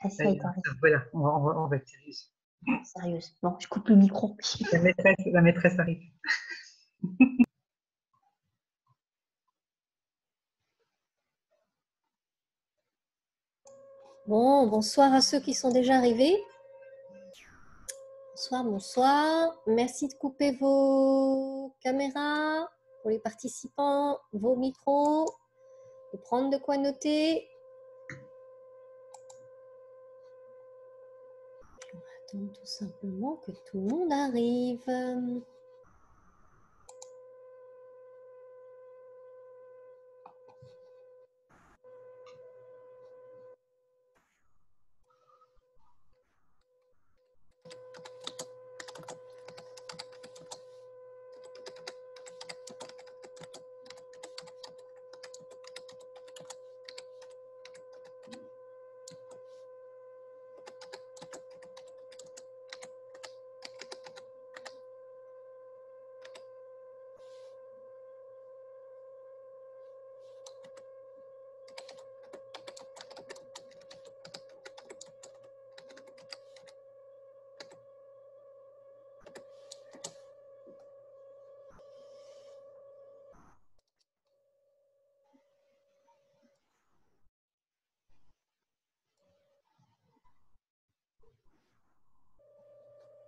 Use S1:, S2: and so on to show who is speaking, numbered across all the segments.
S1: Assis avec Henri.
S2: Voilà, on va être sérieuse.
S1: Sérieuse. Bon, je coupe le micro.
S2: La maîtresse arrive.
S3: Bon, bonsoir à ceux qui sont déjà arrivés. Bonsoir, bonsoir. Merci de couper vos caméras pour les participants, vos micros, de prendre de quoi noter. On va attendre tout simplement que tout le monde arrive.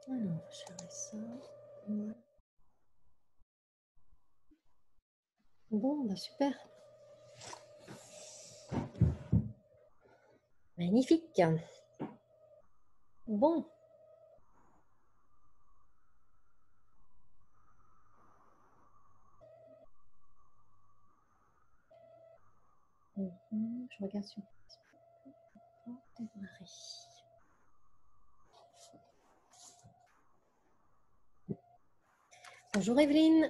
S3: Alors, je ferai ça. Ouais. Bon, bah super. Magnifique. Bon. Je regarde sur démarrer. Bonjour Evelyne.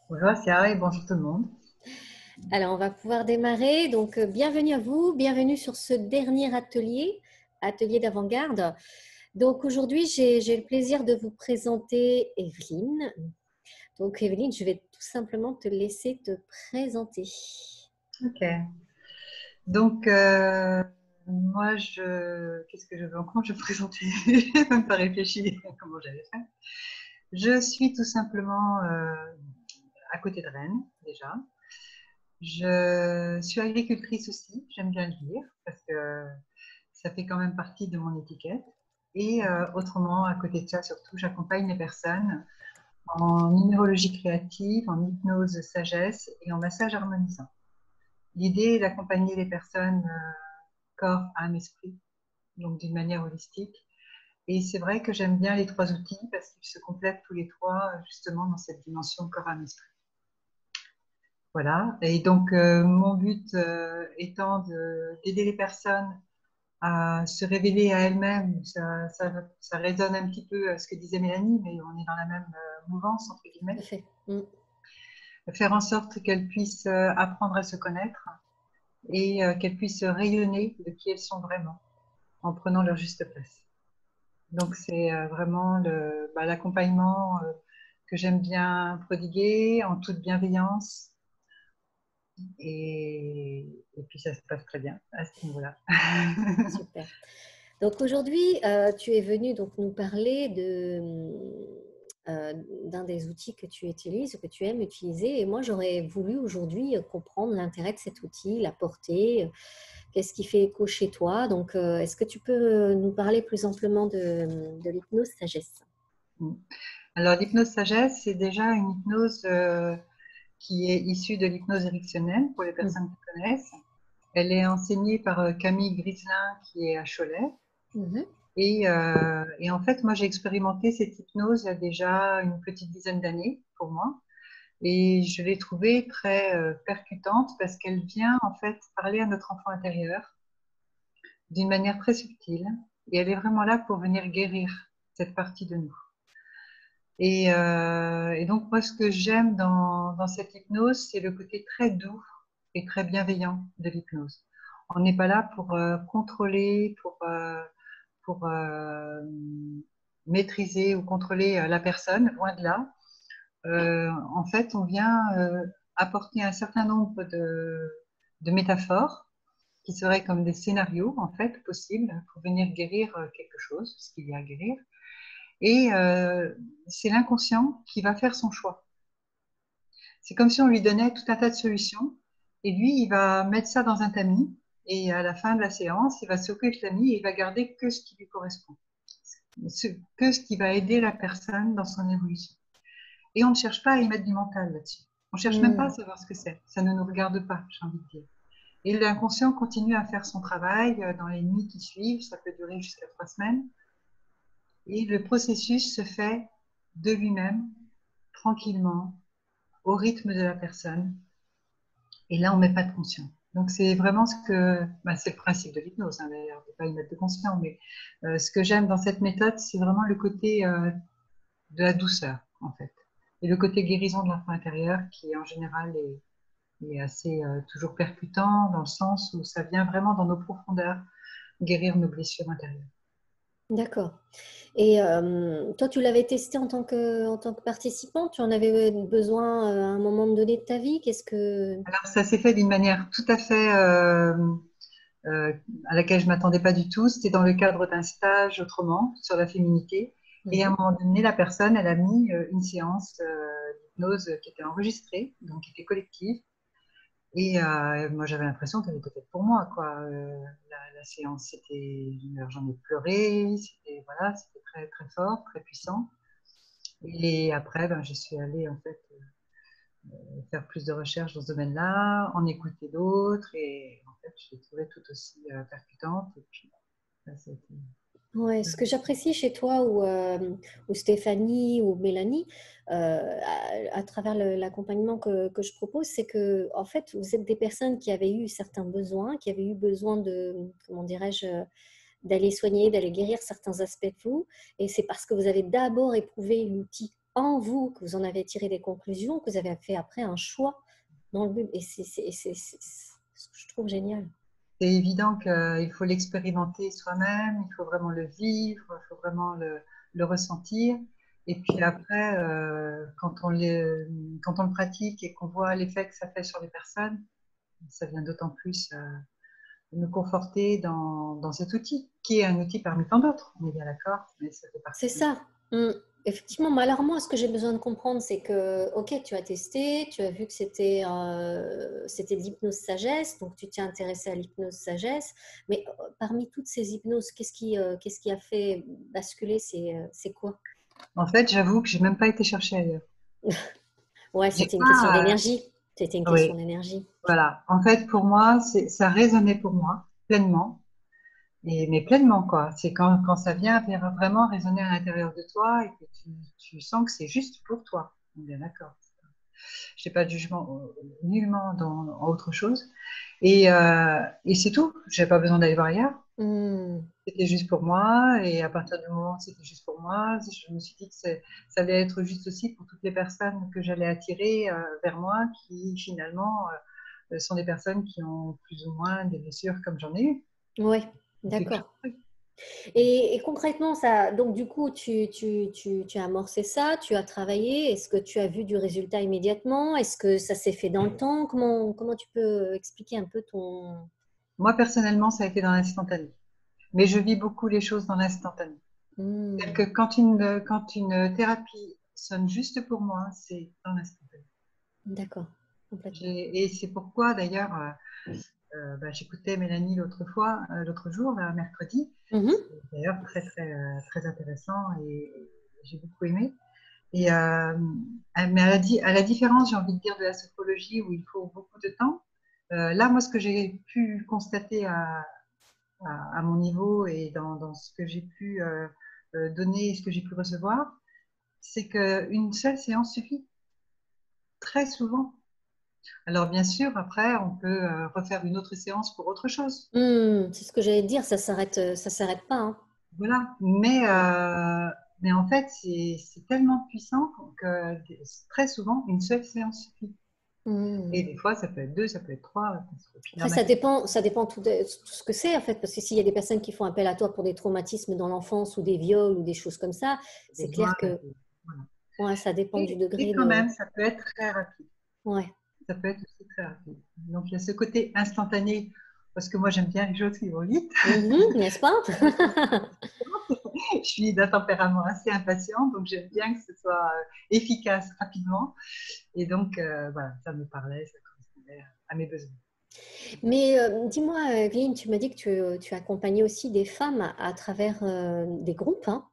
S2: Bonjour Sia et bonjour tout le monde.
S3: Alors, on va pouvoir démarrer. Donc, bienvenue à vous. Bienvenue sur ce dernier atelier d'avant-garde. Donc, aujourd'hui, j'ai le plaisir de vous présenter Evelyne. Donc, Evelyne, je vais tout simplement te laisser te présenter.
S2: Ok. Donc, moi, qu'est-ce que je veux encore je vais présenter? Je n'ai même pas réfléchi à comment j'allais faire. Je suis tout simplement à côté de Rennes, déjà. Je suis agricultrice aussi, j'aime bien le dire, parce que ça fait quand même partie de mon étiquette. Et autrement, à côté de ça, surtout, j'accompagne les personnes en numérologie créative, en hypnose sagesse et en massage harmonisant. L'idée est d'accompagner les personnes corps, âme, esprit, donc d'une manière holistique. Et c'est vrai que j'aime bien les trois outils parce qu'ils se complètent tous les trois justement dans cette dimension corps, âme, esprit. Voilà. Et donc, mon but étant d'aider les personnes à se révéler à elles-mêmes. Ça résonne un petit peu à ce que disait Mélanie, mais on est dans la même mouvance, entre guillemets.
S3: Tout à fait.
S2: Faire en sorte qu'elles puissent apprendre à se connaître et qu'elles puissent rayonner de qui elles sont vraiment en prenant leur juste place. Donc, c'est vraiment l'accompagnement que j'aime bien prodiguer en toute bienveillance. Et puis, ça se passe très bien à ce niveau-là.
S3: Super. Donc, aujourd'hui, tu es venue donc, nous parler d'un des outils que tu utilises, que tu aimes utiliser. Et moi, j'aurais voulu aujourd'hui comprendre l'intérêt de cet outil, la portée, qu'est-ce qui fait écho chez toi. Donc, est-ce que tu peux nous parler plus amplement de l'hypnose sagesse?
S2: Alors, l'hypnose sagesse, c'est déjà une hypnose qui est issue de l'hypnose ericksonienne, pour les personnes qui connaissent. Elle est enseignée par Camille Griselin, qui est à Cholet. Et en fait, moi, j'ai expérimenté cette hypnose il y a déjà une petite dizaine d'années pour moi. Et je l'ai trouvée très percutante parce qu'elle vient en fait parler à notre enfant intérieur d'une manière très subtile. Et elle est vraiment là pour venir guérir cette partie de nous. Et donc, moi, ce que j'aime dans cette hypnose, c'est le côté très doux et très bienveillant de l'hypnose. On n'est pas là pour contrôler, pour maîtriser ou contrôler la personne, loin de là. En fait, on vient apporter un certain nombre de métaphores qui seraient comme des scénarios en fait possibles pour venir guérir quelque chose, ce qu'il y a à guérir. Et c'est l'inconscient qui va faire son choix. C'est comme si on lui donnait tout un tas de solutions et lui, il va mettre ça dans un tamis et à la fin de la séance, il va s'occuper de tamis et il va garder que ce qui lui correspond, que ce qui va aider la personne dans son évolution. Et on ne cherche pas à y mettre du mental là-dessus. On ne cherche même pas à savoir ce que c'est. Ça ne nous regarde pas, j'ai envie de dire. Et l'inconscient continue à faire son travail dans les nuits qui suivent. Ça peut durer jusqu'à 3 semaines. Et le processus se fait de lui-même, tranquillement, au rythme de la personne. Et là, on ne met pas de conscient. Donc, c'est vraiment ce que... c'est le principe de l'hypnose, hein, d'ailleurs. On ne peut pas y mettre de conscient. Mais ce que j'aime dans cette méthode, c'est vraiment le côté de la douceur, en fait. Et le côté guérison de l'enfant intérieur qui, en général, est assez toujours percutant dans le sens où ça vient vraiment dans nos profondeurs guérir nos blessures intérieures.
S3: D'accord. Et toi, tu l'avais testé en tant que participant? Tu en avais besoin à un moment donné de ta vie?
S2: Alors, ça s'est fait d'une manière tout à fait à laquelle je ne m'attendais pas du tout. C'était dans le cadre d'un stage autrement sur la féminité. Et à un moment donné, la personne, elle a mis une séance d'hypnose qui était enregistrée, donc qui était collective. Et moi, j'avais l'impression qu'elle était faite pour moi, quoi. La séance, j'en ai pleuré, c'était très, très fort, très puissant. Et après, je suis allée en fait faire plus de recherches dans ce domaine-là, en écouter d'autres, et en fait, je l'ai trouvée tout aussi percutante. Et puis, ça, c'était...
S3: Ouais, ce que j'apprécie chez toi ou Stéphanie ou Mélanie, à travers l'accompagnement que je propose, c'est que en fait, vous êtes des personnes qui avaient eu certains besoins, qui avaient eu besoin de, comment dirais-je, d'aller soigner, d'aller guérir certains aspects de vous. Et c'est parce que vous avez d'abord éprouvé l'outil en vous, que vous en avez tiré des conclusions, que vous avez fait après un choix dans le but. Et c'est ce que je trouve génial.
S2: C'est évident qu'il faut l'expérimenter soi-même, il faut vraiment le vivre, il faut vraiment le ressentir. Et puis après, quand on le pratique et qu'on voit l'effet que ça fait sur les personnes, ça vient d'autant plus nous conforter dans cet outil, qui est un outil parmi tant d'autres. On est bien d'accord, mais ça fait partie.
S3: C'est ça. Effectivement, mais alors moi, ce que j'ai besoin de comprendre, c'est que, ok, tu as testé, tu as vu que c'était de l'hypnose sagesse, donc tu t'es intéressé à l'hypnose sagesse, mais parmi toutes ces hypnoses, qu'est-ce qui a fait basculer, c'est quoi?
S2: En fait, j'avoue que j'ai même pas été chercher ailleurs.
S3: Ouais,
S2: J'ai
S3: c'était une question
S2: pas,
S3: d'énergie. C'était une question
S2: oui,
S3: d'énergie.
S2: voilà. En fait, pour moi, ça résonnait pour moi pleinement. Mais pleinement, quoi. C'est quand ça vient vraiment résonner à l'intérieur de toi et que tu sens que c'est juste pour toi. On est bien d'accord. Je n'ai pas de jugement nullement en autre chose. Et c'est tout. Je n'avais pas besoin d'aller voir ailleurs. C'était juste pour moi. Et à partir du moment où c'était juste pour moi, je me suis dit que ça allait être juste aussi pour toutes les personnes que j'allais attirer vers moi, qui finalement sont des personnes qui ont plus ou moins des blessures comme j'en ai eu.
S3: Oui, d'accord. Et concrètement, ça, donc du coup, tu as amorcé ça, tu as travaillé. Est-ce que tu as vu du résultat immédiatement? Est-ce que ça s'est fait dans le temps? Comment tu peux expliquer un peu ton...
S2: Moi, personnellement, ça a été dans l'instantané. Mais je vis beaucoup les choses dans l'instantané. C'est-à-dire que quand une thérapie sonne juste pour moi, c'est dans l'instantané.
S3: D'accord, complètement.
S2: Et c'est pourquoi, d'ailleurs, j'écoutais Mélanie l'autre jour, mercredi. C'était d'ailleurs très, très, très intéressant et j'ai beaucoup aimé. Mais à la différence, j'ai envie de dire, de la sophrologie où il faut beaucoup de temps, là, moi, ce que j'ai pu constater à mon niveau et dans ce que j'ai pu donner et ce que j'ai pu recevoir, c'est qu'une seule séance suffit, très souvent. Alors, bien sûr, après, on peut refaire une autre séance pour autre chose.
S3: C'est ce que j'allais te dire, ça s'arrête pas. Hein.
S2: Voilà. Mais en fait, c'est tellement puissant que très souvent, une seule séance suffit. Et des fois, ça peut être 2, ça peut être 3.
S3: Après, ça dépend tout ce que c'est, en fait, parce que s'il y a des personnes qui font appel à toi pour des traumatismes dans l'enfance ou des viols ou des choses comme ça, c'est clair que
S2: Voilà.
S3: ouais, ça dépend du degré
S2: et quand même, ça peut être très rapide.
S3: Ouais.
S2: Ça peut être aussi très rapide. Donc, il y a ce côté instantané parce que moi, j'aime bien les choses qui vont vite.
S3: N'est-ce pas?
S2: Je suis d'un tempérament assez impatient, donc j'aime bien que ce soit efficace rapidement. Et donc, voilà, ça me parlait, ça correspondait à mes besoins.
S3: Mais dis-moi, Evelyne, tu m'as dit que tu accompagnais aussi des femmes à travers des groupes, hein.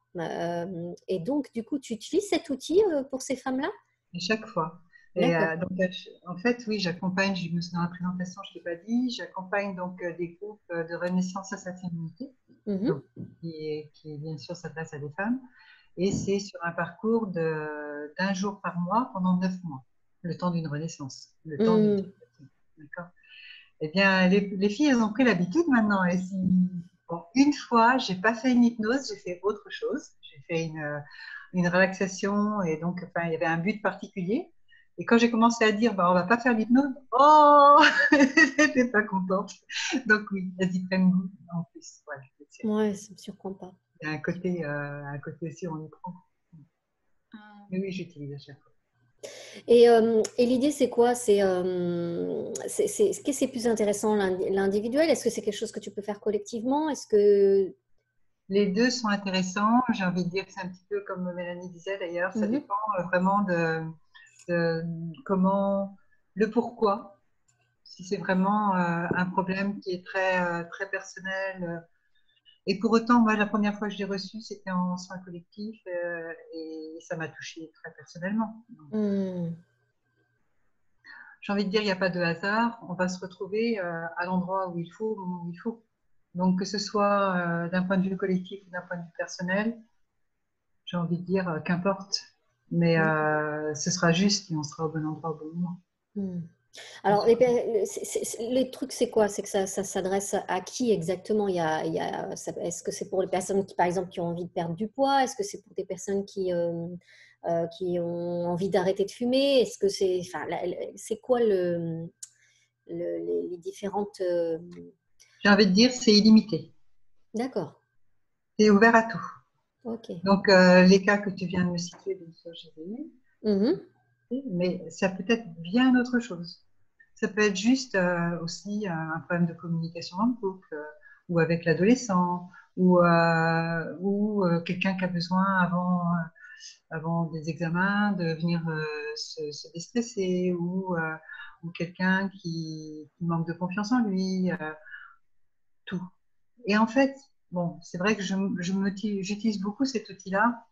S3: Et donc, du coup, tu utilises cet outil pour ces femmes-là?
S2: Et chaque fois. Et
S3: D'accord.
S2: donc, en fait, oui, j'accompagne, dans la présentation, je ne l'ai pas dit, j'accompagne donc des groupes de renaissance à sa féminité,
S3: Mhm.
S2: donc, qui bien sûr s'adresse à des femmes. Et c'est sur un parcours d'un jour par mois pendant 9 mois, le temps d'une renaissance, le temps d'une
S3: Mm.
S2: thérapie. D'accord. Eh bien, les filles, elles ont pris l'habitude maintenant. Et bon, une fois, j'ai pas fait une hypnose, j'ai fait autre chose. J'ai fait une relaxation et donc, enfin, il y avait un but particulier. Et quand j'ai commencé à dire, bah, on va pas faire l'hypnose, oh, j'étais pas contente. Donc oui, elles y prennent goût en plus. Voilà, c'est sûr.
S3: Ouais, ça me surprend pas.
S2: Il y a un côté aussi, on y prend. Mais oui, j'utilise à chaque fois.
S3: Et l'idée, c'est quoi? Qu'est-ce qui est plus intéressant, l'individuel? Est-ce que c'est quelque chose que tu peux faire collectivement? Est-ce que…
S2: Les deux sont intéressants. J'ai envie de dire que c'est un petit peu comme Mélanie disait d'ailleurs, ça
S3: Mhm.
S2: dépend vraiment de comment, le pourquoi. Si c'est vraiment un problème qui est très personnel. Et pour autant, moi, la première fois que je l'ai reçu, c'était en soins collectifs et ça m'a touchée très personnellement. Donc,
S3: Mm.
S2: j'ai envie de dire, il n'y a pas de hasard. On va se retrouver à l'endroit où il faut, au moment où il faut. Donc, que ce soit d'un point de vue collectif ou d'un point de vue personnel, j'ai envie de dire, qu'importe. Mais ce sera juste et on sera au bon endroit au bon moment.
S3: Mm. Alors, les trucs, c'est quoi? C'est que ça s'adresse à qui exactement? Est-ce que c'est pour les personnes qui, par exemple, qui ont envie de perdre du poids? Est-ce que c'est pour des personnes qui ont envie d'arrêter de fumer? Est-ce que enfin, c'est quoi les différentes…
S2: J'ai envie de dire, c'est illimité.
S3: D'accord,
S2: C'est ouvert à tout.
S3: ok.
S2: Donc, les cas que tu viens de me citer, bien sûr, j'ai vu,
S3: Mhm.
S2: mais ça peut être bien autre chose. Ça peut être juste aussi un problème de communication dans le couple, ou avec l'adolescent, ou quelqu'un qui a besoin avant des examens de venir se déstresser, ou quelqu'un qui manque de confiance en lui, tout. Et en fait, bon, c'est vrai que j'utilise beaucoup cet outil-là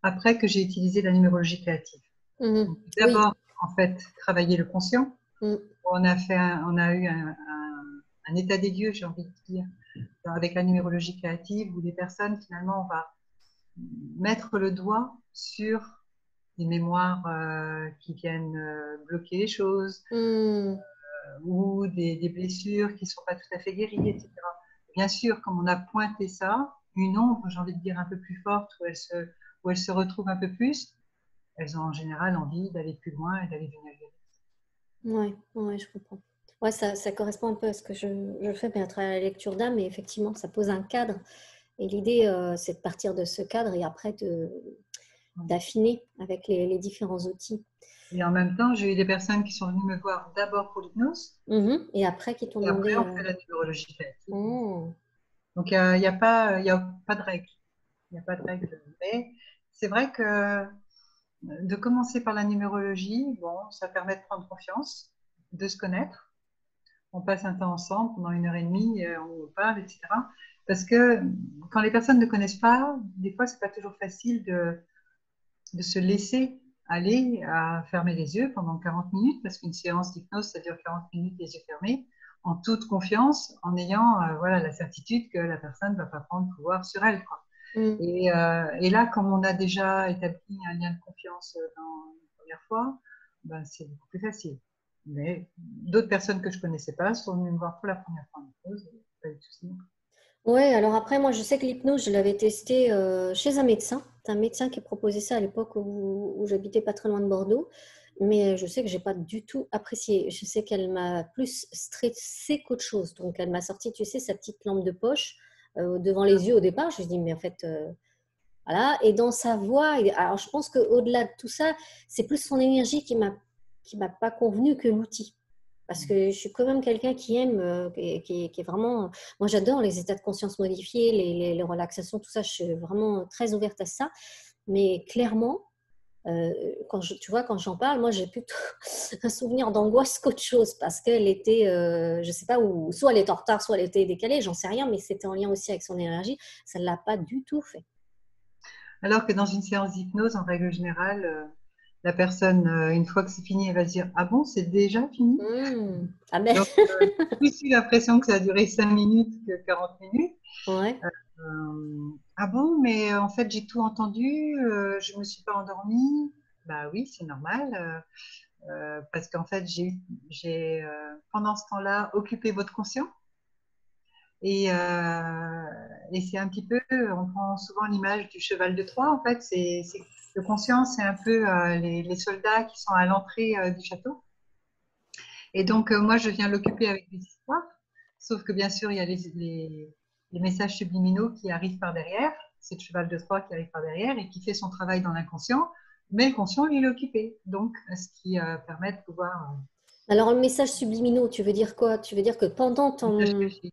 S2: après que j'ai utilisé la numérologie créative.
S3: Mhm.
S2: Donc,
S3: Oui.
S2: d'abord, en fait, travailler le conscient.
S3: Mm.
S2: On a eu un état des lieux, j'ai envie de dire, avec la numérologie créative, où les personnes, finalement, on va mettre le doigt sur des mémoires qui viennent bloquer les choses,
S3: Mm.
S2: ou des blessures qui ne sont pas tout à fait guéries, etc. Bien sûr, comme on a pointé ça, une ombre, j'ai envie de dire, un peu plus forte, où elles se retrouvent un peu plus, elles ont en général envie d'aller plus loin et d'aller venir guérir.
S3: Ouais, ouais, je comprends. Ouais, ça correspond un peu à ce que je fais, mais à travers la lecture d'âme, et effectivement, ça pose un cadre. Et l'idée, c'est de partir de ce cadre et après d'affiner avec les différents outils.
S2: Et en même temps, j'ai eu des personnes qui sont venues me voir d'abord pour l'hypnose,
S3: Mhm. Et après, qui t'ont
S2: et après,
S3: demandé…
S2: on fait la numérologie créative.
S3: Oh.
S2: Donc, il y a pas de règle. Il n'y a pas de règle. Mais c'est vrai que de commencer par la numérologie, bon, ça permet de prendre confiance, de se connaître. On passe un temps ensemble pendant 1 heure et demie, on parle, etc. Parce que quand les personnes ne connaissent pas, des fois, c'est pas toujours facile de se laisser aller à fermer les yeux pendant 40 minutes, parce qu'une séance d'hypnose, ça dure 40 minutes les yeux fermés, en toute confiance, en ayant voilà, la certitude que la personne ne va pas prendre pouvoir sur elle, quoi.
S3: Mm.
S2: Et là, comme on a déjà établi un lien de confiance dans la première fois, ben, c'est beaucoup plus facile. Mais d'autres personnes que je ne connaissais pas sont venues me voir pour la première fois en hypnose, pas du tout sinon.
S3: Ouais, alors après, moi, je sais que l'hypnose, je l'avais testé chez un médecin. C'est un médecin qui proposait ça à l'époque où j'habitais pas très loin de Bordeaux. Mais je sais que j'ai pas du tout apprécié. Je sais qu'elle m'a plus stressée qu'autre chose. Donc, elle m'a sorti, tu sais, sa petite lampe de poche devant les yeux au départ. Je me suis dit, mais en fait, voilà. Et dans sa voix, alors je pense qu'au-delà de tout ça, c'est plus son énergie qui m'a pas convenu que l'outil. Parce que je suis quand même quelqu'un qui aime, qui est vraiment… Moi, j'adore les états de conscience modifiés, les relaxations, tout ça. Je suis vraiment très ouverte à ça. Mais clairement, tu vois, quand j'en parle, moi, j'ai plutôt un souvenir d'angoisse qu'autre chose parce qu'elle était, je ne sais pas où, soit elle était en retard, soit elle était décalée, j'en sais rien, mais c'était en lien aussi avec son énergie. Ça ne l'a pas du tout fait.
S2: Alors que dans une séance d'hypnose, en règle générale, la personne, une fois que c'est fini, elle va se dire: ah bon, c'est déjà fini?
S3: Ah ben,
S2: Donc, plus eu l'impression que ça a duré 5 minutes que 40 minutes.
S3: ouais.
S2: Ah bon, mais en fait, j'ai tout entendu, je ne me suis pas endormie. Bah oui, c'est normal, parce qu'en fait, j'ai pendant ce temps-là occupé votre conscient. Et c'est un petit peu, on prend souvent l'image du cheval de Troie, en fait, le conscient, c'est un peu les soldats qui sont à l'entrée du château. Et donc, moi, je viens l'occuper avec des histoires, sauf que bien sûr, il y a les messages subliminaux qui arrivent par derrière, c'est le cheval de Troie qui arrive par derrière et qui fait son travail dans l'inconscient, mais le conscient, lui, il est occupé. Donc, ce qui permet de pouvoir…
S3: Alors, le message subliminaux, tu veux dire quoi? Tu veux dire que pendant
S2: message
S3: ton…
S2: caché.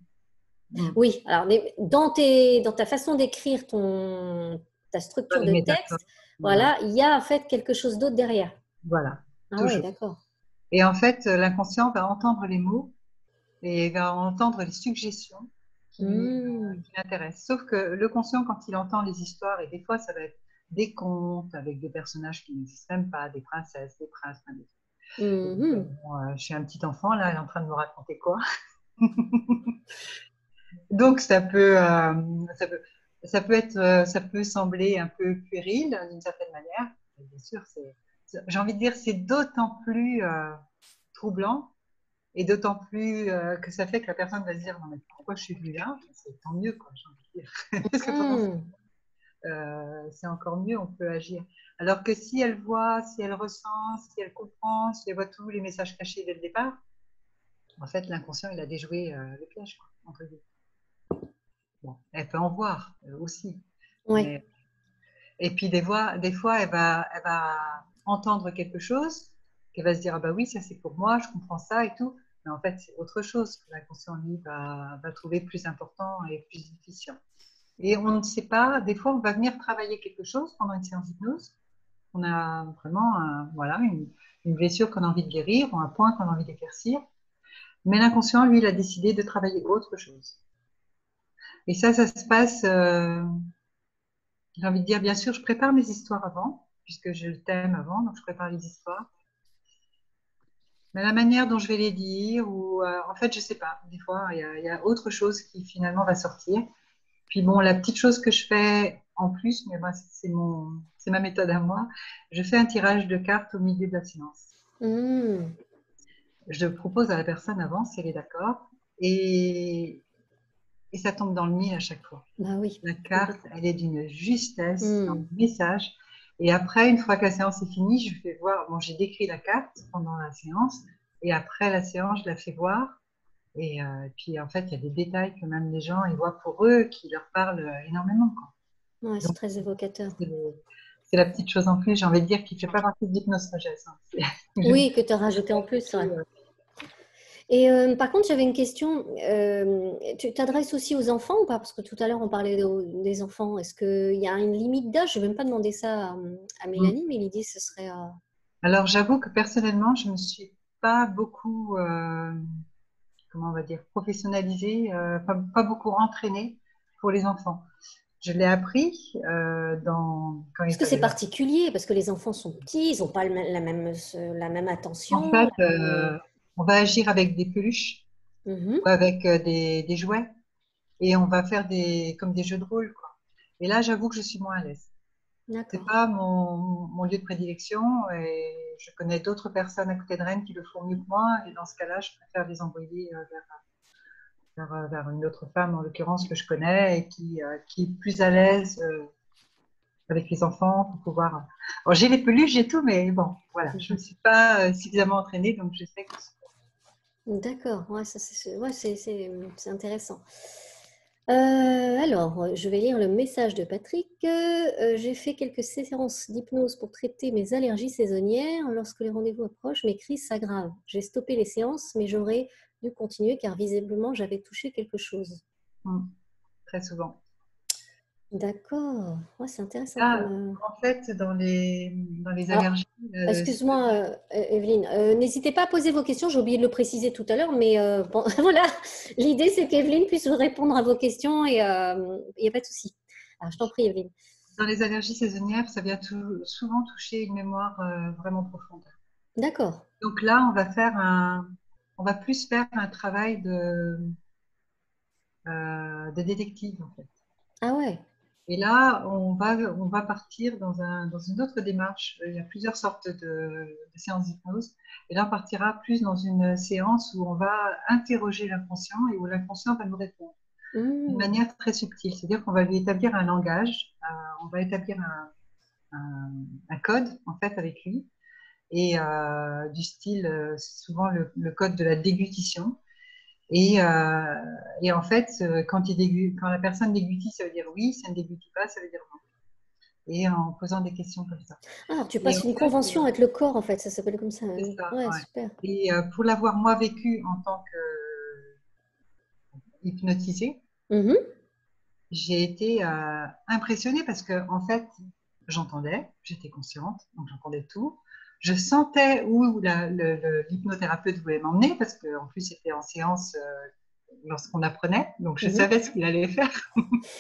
S2: Mm.
S3: Oui, alors dans ta façon d'écrire ta
S2: Pas
S3: structure
S2: de
S3: de
S2: métaphore.
S3: texte,
S2: Voilà.
S3: voilà, il y a en fait quelque chose d'autre derrière.
S2: Voilà.
S3: Ah ouais,
S2: Toujours.
S3: d'accord.
S2: Et en fait, l'inconscient va entendre les mots et va entendre les suggestions
S3: Hmm.
S2: qui l'intéressent. Sauf que le conscient, quand il entend les histoires, et des fois, ça va être des contes avec des personnages qui n'existent même pas, des princesses, des princes, des…
S3: Mhm.
S2: Bon, je suis un petit enfant, là, elle est en train de me raconter quoi. Donc, ça peut, ça peut sembler un peu puéril d'une certaine manière. Mais bien sûr, j'ai envie de dire, c'est d'autant plus troublant et d'autant plus que ça fait que la personne va se dire: non, mais pourquoi je suis venue là? C'est tant mieux, quoi, j'ai envie de dire. Parce que
S3: Hmm.
S2: c'est encore mieux, on peut agir. Alors que si elle voit, si elle ressent, si elle comprend, si elle voit tous les messages cachés dès le départ, en fait, l'inconscient, il a déjoué le piège, quoi, entre guillemets. Bon, elle peut en voir aussi.
S3: Ouais.
S2: Mais… Et puis, des fois elle va entendre quelque chose, qu'elle va se dire: ah bah oui, ça c'est pour moi, je comprends ça et tout. Mais en fait, c'est autre chose que l'inconscient, lui, va trouver plus important et plus difficile. Et on ne sait pas, des fois, on va venir travailler quelque chose pendant une séance d'hypnose. On a vraiment voilà, une blessure qu'on a envie de guérir ou un point qu'on a envie d'éclaircir. Mais l'inconscient, lui, il a décidé de travailler autre chose. Et ça se passe, j'ai envie de dire, bien sûr, je prépare mes histoires avant, puisque je le thème avant, donc je prépare les histoires. Mais la manière dont je vais les dire, ou en fait, je sais pas. Des fois, il y a autre chose qui finalement va sortir. Puis bon, la petite chose que je fais en plus, mais moi, c'est ma méthode à moi, je fais un tirage de cartes au milieu de la séance.
S3: Hmm.
S2: Je propose à la personne avant si elle est d'accord, et, et ça tombe dans le mille à chaque fois.
S3: Bah oui,
S2: La carte,
S3: complètement.
S2: elle est d'une justesse dans
S3: Hmm.
S2: le message. Et après, une fois que la séance est finie, je fais voir, bon, j'ai décrit la carte pendant la séance, et après la séance, je la fais voir. Et puis, en fait, il y a des détails que même les gens, ils voient pour eux, qui leur parlent énormément, quoi.
S3: Ouais, c'est
S2: Donc,
S3: très évocateur.
S2: c'est la petite chose en plus, j'ai envie de dire, qui ne fait pas partie de l'hypnose sagesse. Hein.
S3: Oui, que tu as rajouté en plus, ouais. Et par contre, j'avais une question. Tu t'adresses aussi aux enfants ou pas? Parce que tout à l'heure, on parlait des enfants. Est-ce qu'il y a une limite d'âge? Je ne vais même pas demander ça à Mélanie, mais l'idée, ce serait…
S2: Alors, j'avoue que personnellement, je ne me suis pas beaucoup, comment on va dire, professionnalisée, pas beaucoup entraînée pour les enfants. Je l'ai appris quand il
S3: Parce que c'est
S2: fallait…
S3: particulier, parce que les enfants sont petits, ils n'ont pas la même
S2: En
S3: attention.
S2: fait, on va agir avec des peluches
S3: Mhm.
S2: ou avec des jouets et on va faire comme des jeux de rôle, quoi. Et là, j'avoue que je suis moins à l'aise. C'est
S3: D'accord.
S2: pas mon lieu de prédilection et je connais d'autres personnes à côté de Rennes qui le font mieux que moi et dans ce cas-là, je préfère les envoyer vers une autre femme, en l'occurrence, que je connais et qui est plus à l'aise avec les enfants pour pouvoir… Alors, j'ai les peluches, j'ai tout, mais bon, voilà, je ne me suis pas suffisamment entraînée, donc je sais que…
S3: D'accord. Ouais, ça, c'est intéressant. Alors, je vais lire le message de Patrick. J'ai fait quelques séances d'hypnose pour traiter mes allergies saisonnières. Lorsque les rendez-vous approchent, mes crises s'aggravent. J'ai stoppé les séances, mais j'aurais dû continuer car visiblement, j'avais touché quelque chose.
S2: Très souvent.
S3: D'accord. Ouais, c'est intéressant
S2: Là,
S3: comme.
S2: en fait, dans les
S3: Alors,
S2: allergies,
S3: excuse-moi, Evelyne, n'hésitez pas à poser vos questions. J'ai oublié de le préciser tout à l'heure, mais bon, voilà. L'idée, c'est qu'Evelyne puisse répondre à vos questions et il n'y a pas de souci. Alors, je t'en prie, Evelyne.
S2: dans les allergies saisonnières, ça vient souvent toucher une mémoire vraiment profonde.
S3: D'accord.
S2: Donc là, on va plus faire un travail de détective en fait.
S3: Ah ouais.
S2: Et là, on va partir dans une autre démarche. Il y a plusieurs sortes de séances d'hypnose. Et là, on partira plus dans une séance où on va interroger l'inconscient et où l'inconscient va nous répondre d'une manière très subtile. C'est-à-dire qu'on va lui établir un langage, on va établir un code en fait avec lui et du style, c'est souvent le code de la déglutition. Et en fait, quand la personne déglutit, ça veut dire oui, si elle ne déglutit pas, ça veut dire non. Et en posant des questions comme ça.
S3: Alors, tu
S2: Et
S3: passes
S2: en
S3: une
S2: fait,
S3: convention avec le corps, en fait, ça s'appelle comme ça.
S2: c'est ça,
S3: Ouais,
S2: ouais.
S3: super.
S2: Et pour l'avoir moi vécu en tant que hypnotisée,
S3: Mhm.
S2: j'ai été impressionnée parce que en fait, j'entendais, j'étais consciente, donc j'entendais tout. Je sentais où l'hypnothérapeute voulait m'emmener parce qu'en plus c'était en séance lorsqu'on apprenait, donc je
S3: Mhm.
S2: savais ce qu'il allait faire.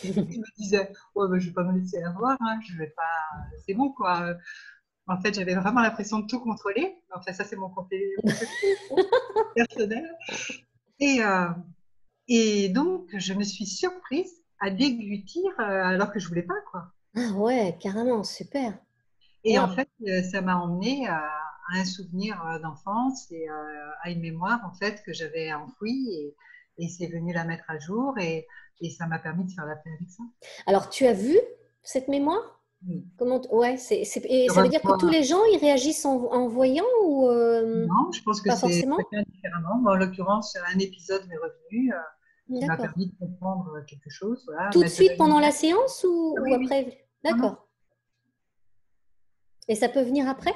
S2: Il me disait, ouais, bah, je vais pas me laisser avoir, hein, je vais pas, c'est bon quoi. En fait, j'avais vraiment l'impression de tout contrôler. Enfin, ça c'est mon côté personnel. Et, euh, et donc, je me suis surprise à déglutir alors que je voulais pas quoi.
S3: Ah ouais, carrément, super.
S2: Et
S3: Ouais.
S2: en fait, ça m'a emmené à un souvenir d'enfance et à une mémoire en fait que j'avais enfouie et c'est venu la mettre à jour et ça m'a permis de faire la paix avec ça.
S3: Alors, tu as vu cette mémoire?
S2: Oui.
S3: Ouais, et
S2: Je
S3: ça veut dire que tous
S2: revois.
S3: les gens, ils réagissent en voyant ou
S2: Non, je pense que
S3: pas
S2: c'est
S3: forcément?
S2: chacun différemment. Moi, en l'occurrence, un épisode m'est revenu qui m'a
S3: D'accord.
S2: permis de comprendre quelque chose, voilà,
S3: Tout de
S2: mettre de la
S3: suite pendant la
S2: lumière.
S3: séance
S2: Ah
S3: ou
S2: oui, oui.
S3: après?
S2: Non, non,
S3: D'accord. Et ça peut venir après?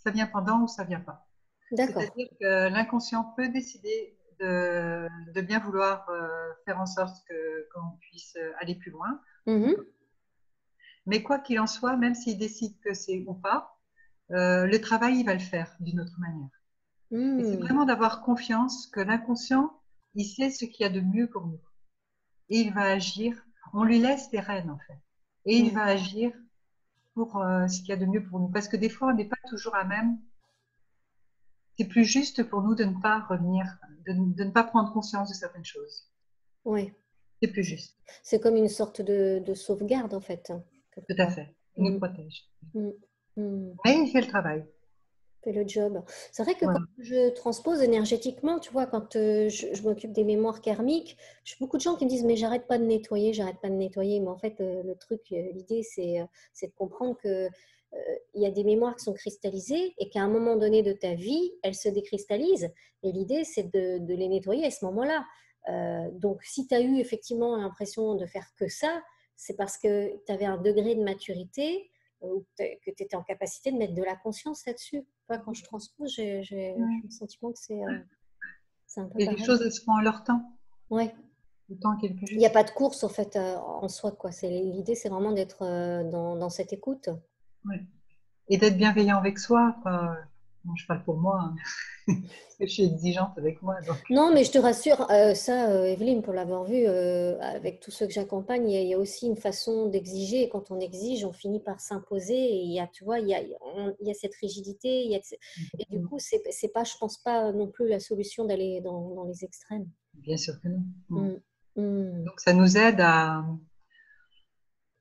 S2: ça vient pendant ou ça vient pas.
S3: D'accord.
S2: C'est-à-dire que l'inconscient peut décider de bien vouloir faire en sorte qu'on puisse aller plus loin.
S3: Mhm.
S2: Mais quoi qu'il en soit, même s'il décide que c'est ou pas, le travail, il va le faire d'une autre manière. Et c'est
S3: Hmm.
S2: vraiment d'avoir confiance que l'inconscient, il sait ce qu'il y a de mieux pour nous. Et il va agir. On lui laisse les rênes, en fait. Et il
S3: Hmm.
S2: va agir pour ce qu'il y a de mieux pour nous. Parce que des fois, on n'est pas toujours à même. C'est plus juste pour nous de ne pas revenir, de ne pas prendre conscience de certaines choses.
S3: Ouais.
S2: C'est plus juste.
S3: C'est comme une sorte de sauvegarde en fait, quelque
S2: Tout à
S3: part.
S2: fait. Il nous
S3: Hmm.
S2: protège.
S3: Hmm. Hmm.
S2: Mais il fait le travail.
S3: Fait le job. C'est vrai que quand
S2: Voilà.
S3: je transpose énergétiquement, tu vois, quand je m'occupe des mémoires karmiques, j'ai beaucoup de gens qui me disent mais j'arrête pas de nettoyer, j'arrête pas de nettoyer. Mais en fait, le truc, l'idée, c'est de comprendre que il y a des mémoires qui sont cristallisées et qu'à un moment donné de ta vie, elles se décristallisent. Et l'idée, c'est de les nettoyer à ce moment-là. Donc, si tu as eu effectivement l'impression de faire que ça, c'est parce que tu avais un degré de maturité ou que tu étais en capacité de mettre de la conscience là-dessus. Quand je transpose, j'ai
S2: Ouais.
S3: le sentiment que c'est un peu
S2: Et les
S3: pareil.
S2: choses, elles se font à leur temps.
S3: Ouais.
S2: Le temps qui est le plus
S3: Il n'y a
S2: juste.
S3: pas de course en fait en soi, quoi. L'idée, c'est vraiment d'être dans cette écoute.
S2: Ouais. Et d'être bienveillant avec soi. Pas, bon, je parle pour moi, hein, parce que je suis exigeante avec moi. Donc,
S3: Non, mais je te rassure, ça, Evelyne, pour l'avoir vu, avec tous ceux que j'accompagne, il y a aussi une façon d'exiger. Et quand on exige, on finit par s'imposer. Et il y a, tu vois, il y a cette rigidité. Et du coup, c'est pas, je pense pas non plus la solution d'aller dans les extrêmes.
S2: bien sûr que non.
S3: Mm. Mm.
S2: Donc, ça nous aide à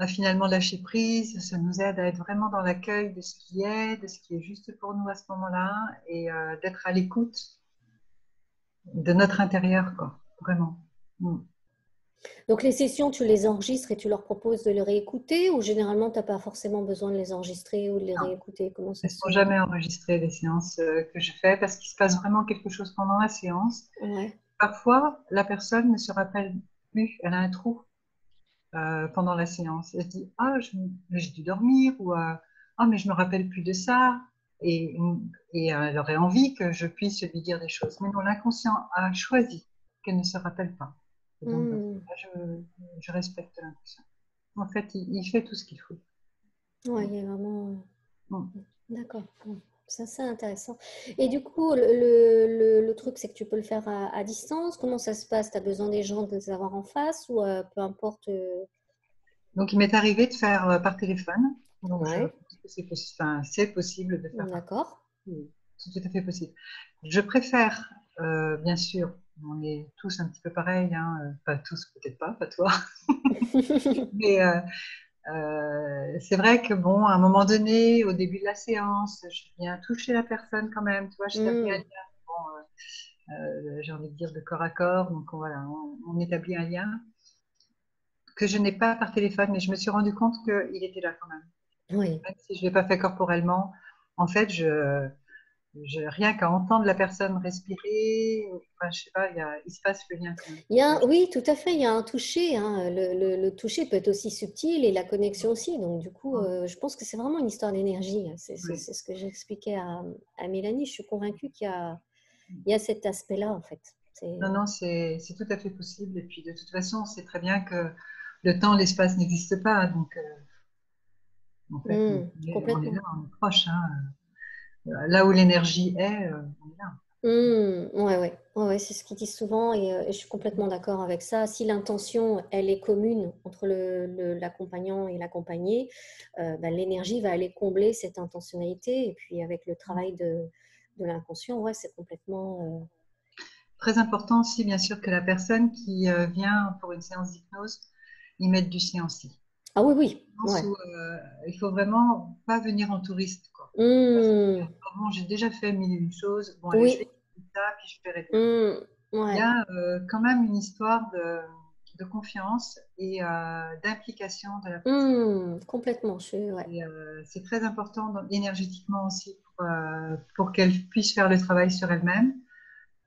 S2: finalement lâcher prise. Ça nous aide à être vraiment dans l'accueil de ce qui est juste pour nous à ce moment-là, et d'être à l'écoute de notre intérieur, quoi. Vraiment.
S3: Donc les sessions, tu les enregistres et tu leur proposes de les réécouter ou généralement, tu n'as pas forcément besoin de les enregistrer ou de les
S2: Non.
S3: réécouter? Comment ça
S2: Elles ne
S3: se...
S2: sont jamais enregistrées, les séances que je fais, parce qu'il se passe vraiment quelque chose pendant la séance.
S3: Ouais.
S2: Parfois, la personne ne se rappelle plus, elle a un trou pendant la séance. Elle se dit, ah, j'ai dû dormir, ou ah, mais je me rappelle plus de ça. Et, elle aurait envie que je puisse lui dire des choses. Mais non, l'inconscient a choisi qu'elle ne se rappelle pas. Et donc, je respecte l'inconscient. En fait, il fait tout ce qu'il faut.
S3: Ouais, il y a vraiment.
S2: Mm.
S3: D'accord. Ça, c'est intéressant. Et du coup, le truc, c'est que tu peux le faire à distance. Comment ça se passe? Tu as besoin des gens de les avoir en face ou peu importe
S2: Donc, il m'est arrivé de faire par téléphone. Donc, je
S3: Ouais,
S2: pense que c'est possible de faire par
S3: d'accord.
S2: téléphone. C'est tout à fait possible. Je préfère, bien sûr, on est tous un petit peu pareils, hein, pas tous, peut-être pas toi, mais c'est vrai que bon, à un moment donné, au début de la séance, je viens toucher la personne quand même, tu vois, j'établis un
S3: Hmm.
S2: lien, bon, j'ai envie de dire de corps à corps, donc voilà, on établit un lien que je n'ai pas par téléphone, mais je me suis rendu compte qu'il était là quand même.
S3: Oui.
S2: Même si je ne l'ai pas fait corporellement, en fait, rien qu'à entendre la personne respirer, enfin, je sais pas, il se passe le lien quand même.
S3: Oui, tout à fait, il y a un toucher, hein. Le toucher peut être aussi subtil et la connexion aussi. Donc, du coup, je pense que c'est vraiment une histoire d'énergie. C'est
S2: Oui.
S3: ce que j'expliquais à Mélanie. Je suis convaincue il y a cet aspect-là, en fait.
S2: Non, non, c'est tout à fait possible. Et puis, de toute façon, on sait très bien que le temps, l'espace n'existe pas. Donc, en fait, on est là,
S3: Complètement.
S2: on est proche. Hein. Là où l'énergie est, on est là.
S3: Ouais, ouais. Ouais, ouais, c'est ce qu'ils disent souvent et je suis complètement d'accord avec ça. Si l'intention, elle est commune entre l'accompagnant et l'accompagné, ben, l'énergie va aller combler cette intentionnalité. Et puis avec le travail de l'inconscient, ouais, c'est complètement...
S2: Très important aussi, bien sûr, que la personne qui vient pour une séance d'hypnose, y mette du sien aussi.
S3: Ah oui, oui,
S2: Dans le
S3: ouais.
S2: sens où il faut vraiment pas venir en touriste, quoi. Parce que,
S3: Mmh,
S2: bon, j'ai déjà fait mille et une choses. Bon, allez, je
S3: oui,
S2: vais faire ça, puis je verrai bien. Il y
S3: ouais.
S2: a quand même une histoire de confiance et d'implication de la personne.
S3: Complètement, ouais.
S2: Et c'est très important énergétiquement aussi pour qu'elle puisse faire le travail sur elle-même.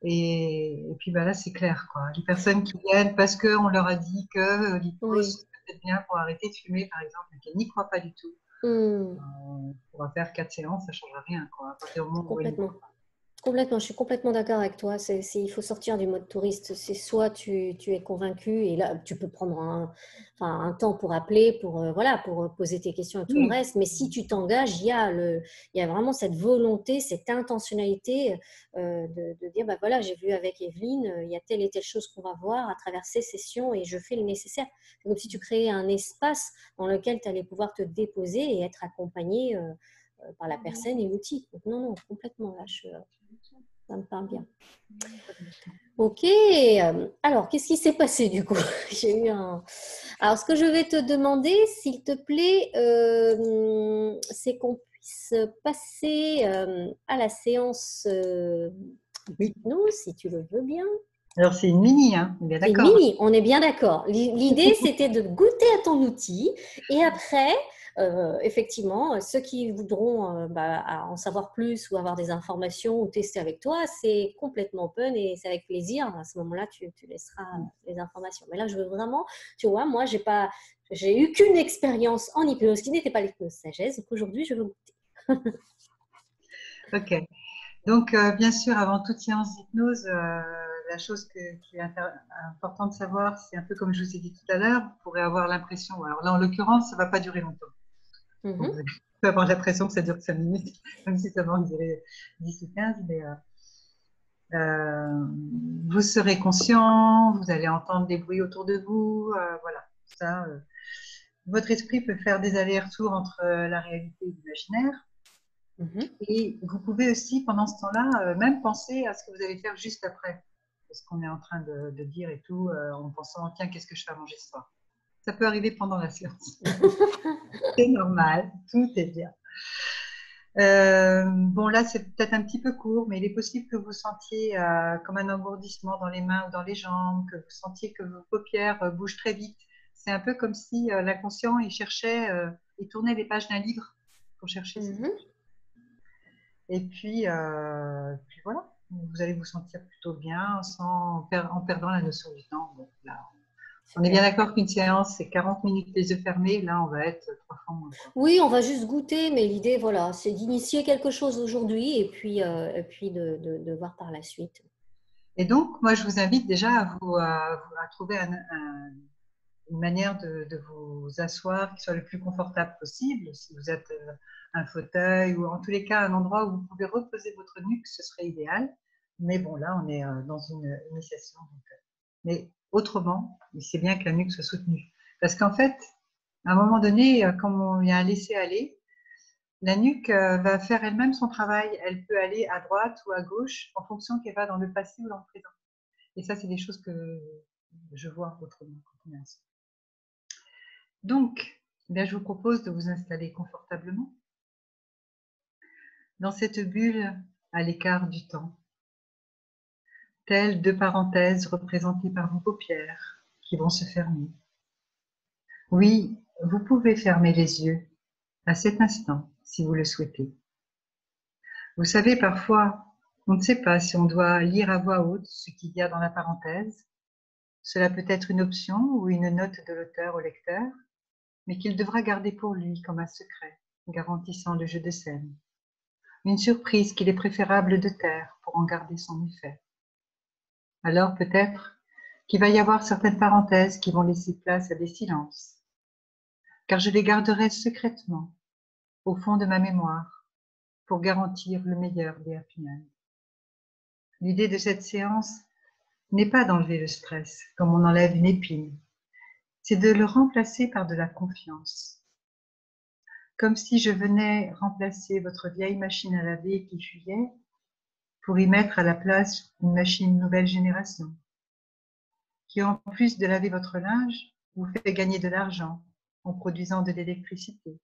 S2: Et puis bah là, c'est clair, quoi. Les personnes qui viennent parce qu'on leur a dit que
S3: Oui.
S2: l'hypnose, c'est peut-être bien pour arrêter de fumer, par exemple, mais qu'elles n'y croient pas du tout.
S3: Mmh,
S2: On pourra faire 4 séances, ça ne changera rien, quoi. À partir du moment où elle n'y
S3: complètement.
S2: croit pas.
S3: Complètement, je suis complètement d'accord avec toi. Il faut sortir du mode touriste. C'est soit tu es convaincu et là tu peux prendre enfin, un temps pour appeler, voilà, pour poser tes questions et tout le
S2: Oui,
S3: reste. Mais si tu t'engages, il y a vraiment cette volonté, cette intentionnalité de dire bah voilà, j'ai vu avec Evelyne, il y a telle et telle chose qu'on va voir à travers ces sessions et je fais le nécessaire. C'est comme si tu créais un espace dans lequel tu allais pouvoir te déposer et être accompagné par la personne et l'outil. Donc, non, non, complètement. Là, ça me parle bien. Ok. Alors, qu'est-ce qui s'est passé du coup? J'ai eu un. Alors, ce que je vais te demander, s'il te plaît, c'est qu'on puisse passer à la séance
S2: oui.
S3: d'hypnose, si tu le veux bien.
S2: Alors, c'est une mini, hein, on est
S3: C'est
S2: d'accord.
S3: mini, on est bien d'accord. L'idée, c'était de goûter à ton outil et après, effectivement, ceux qui voudront en savoir plus ou avoir des informations ou tester avec toi, c'est complètement open et c'est avec plaisir. À ce moment-là, tu laisseras les informations. Mais là, je veux vraiment, tu vois, moi, j'ai eu qu'une expérience en hypnose qui n'était pas l'hypnose sagesse. Donc aujourd'hui, je veux goûter.
S2: Ok. Donc, bien sûr, avant toute séance d'hypnose, la chose qui est importante de savoir, c'est un peu comme je vous ai dit tout à l'heure, vous pourrez avoir l'impression, alors là, en l'occurrence, ça ne va pas durer longtemps. Donc,
S3: Mhm.
S2: vous pouvez avoir l'impression que ça dure 5 minutes, même si ça va en durer 10 ou 15, mais vous serez conscient, vous allez entendre des bruits autour de vous, voilà. Ça, votre esprit peut faire des allers-retours entre la réalité et l'imaginaire.
S3: Mhm.
S2: Et vous pouvez aussi, pendant ce temps-là, même penser à ce que vous allez faire juste après. Ce qu'on est en train de dire et tout, en pensant, tiens, qu'est-ce que je fais à manger ce soir? Ça peut arriver pendant la séance. C'est normal, tout est bien. Bon, là, c'est peut-être un petit peu court, mais il est possible que vous sentiez comme un engourdissement dans les mains ou dans les jambes, que vous sentiez que vos paupières bougent très vite. C'est un peu comme si l'inconscient, il cherchait, il tournait les pages d'un livre pour chercher ces
S3: Mhm.
S2: images. Et puis voilà, vous allez vous sentir plutôt bien en perdant la notion du temps. Donc là, On est bien d'accord qu'une séance, c'est 40 minutes les yeux fermés. Là, on va être 3 fois moins, quoi.
S3: Oui, on va juste goûter, mais l'idée, voilà, c'est d'initier quelque chose aujourd'hui et puis de voir par la suite.
S2: Et donc, moi, je vous invite déjà à trouver une manière de vous asseoir qui soit le plus confortable possible. Si vous êtes un fauteuil ou en tous les cas un endroit où vous pouvez reposer votre nuque, ce serait idéal. Mais bon, là, on est dans une initiation. Mais autrement, c'est bien que la nuque soit soutenue. Parce qu'en fait, à un moment donné, comme il y a un laisser-aller, la nuque va faire elle-même son travail. Elle peut aller à droite ou à gauche en fonction qu'elle va dans le passé ou dans le présent. Et ça, c'est des choses que je vois autrement quand on est ensemble. Donc, eh bien, je vous propose de vous installer confortablement dans cette bulle à l'écart du temps, telles deux parenthèses représentées par vos paupières qui vont se fermer. Oui, vous pouvez fermer les yeux à cet instant si vous le souhaitez. Vous savez, parfois, on ne sait pas si on doit lire à voix haute ce qu'il y a dans la parenthèse. Cela peut être une option ou une note de l'auteur au lecteur, mais qu'il devra garder pour lui comme un secret, garantissant le jeu de scène. Une surprise qu'il est préférable de taire pour en garder son effet. Alors peut-être qu'il va y avoir certaines parenthèses qui vont laisser place à des silences, car je les garderai secrètement au fond de ma mémoire pour garantir le meilleur des happy end. L'idée de cette séance n'est pas d'enlever le stress comme on enlève une épine, c'est de le remplacer par de la confiance. Comme si je venais remplacer votre vieille machine à laver qui fuyait pour y mettre à la place une machine nouvelle génération, qui en plus de laver votre linge, vous fait gagner de l'argent en produisant de l'électricité,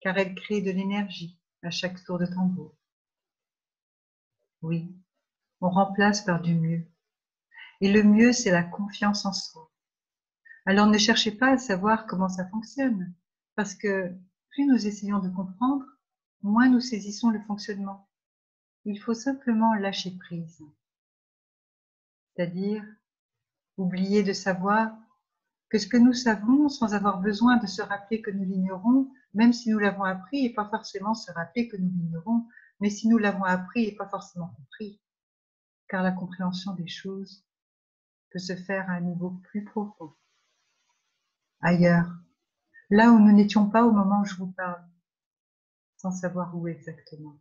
S2: car elle crée de l'énergie à chaque tour de tambour. Oui, on remplace par du mieux. Et le mieux, c'est la confiance en soi. Alors ne cherchez pas à savoir comment ça fonctionne, parce que plus nous essayons de comprendre, moins nous saisissons le fonctionnement. Il faut simplement lâcher prise, c'est-à-dire oublier de savoir que ce que nous savons sans avoir besoin de se rappeler que nous l'ignorons, même si nous l'avons appris et pas forcément se rappeler que nous l'ignorons, mais si nous l'avons appris et pas forcément compris, car la compréhension des choses peut se faire à un niveau plus profond, ailleurs, là où nous n'étions pas au moment où je vous parle, sans savoir où exactement.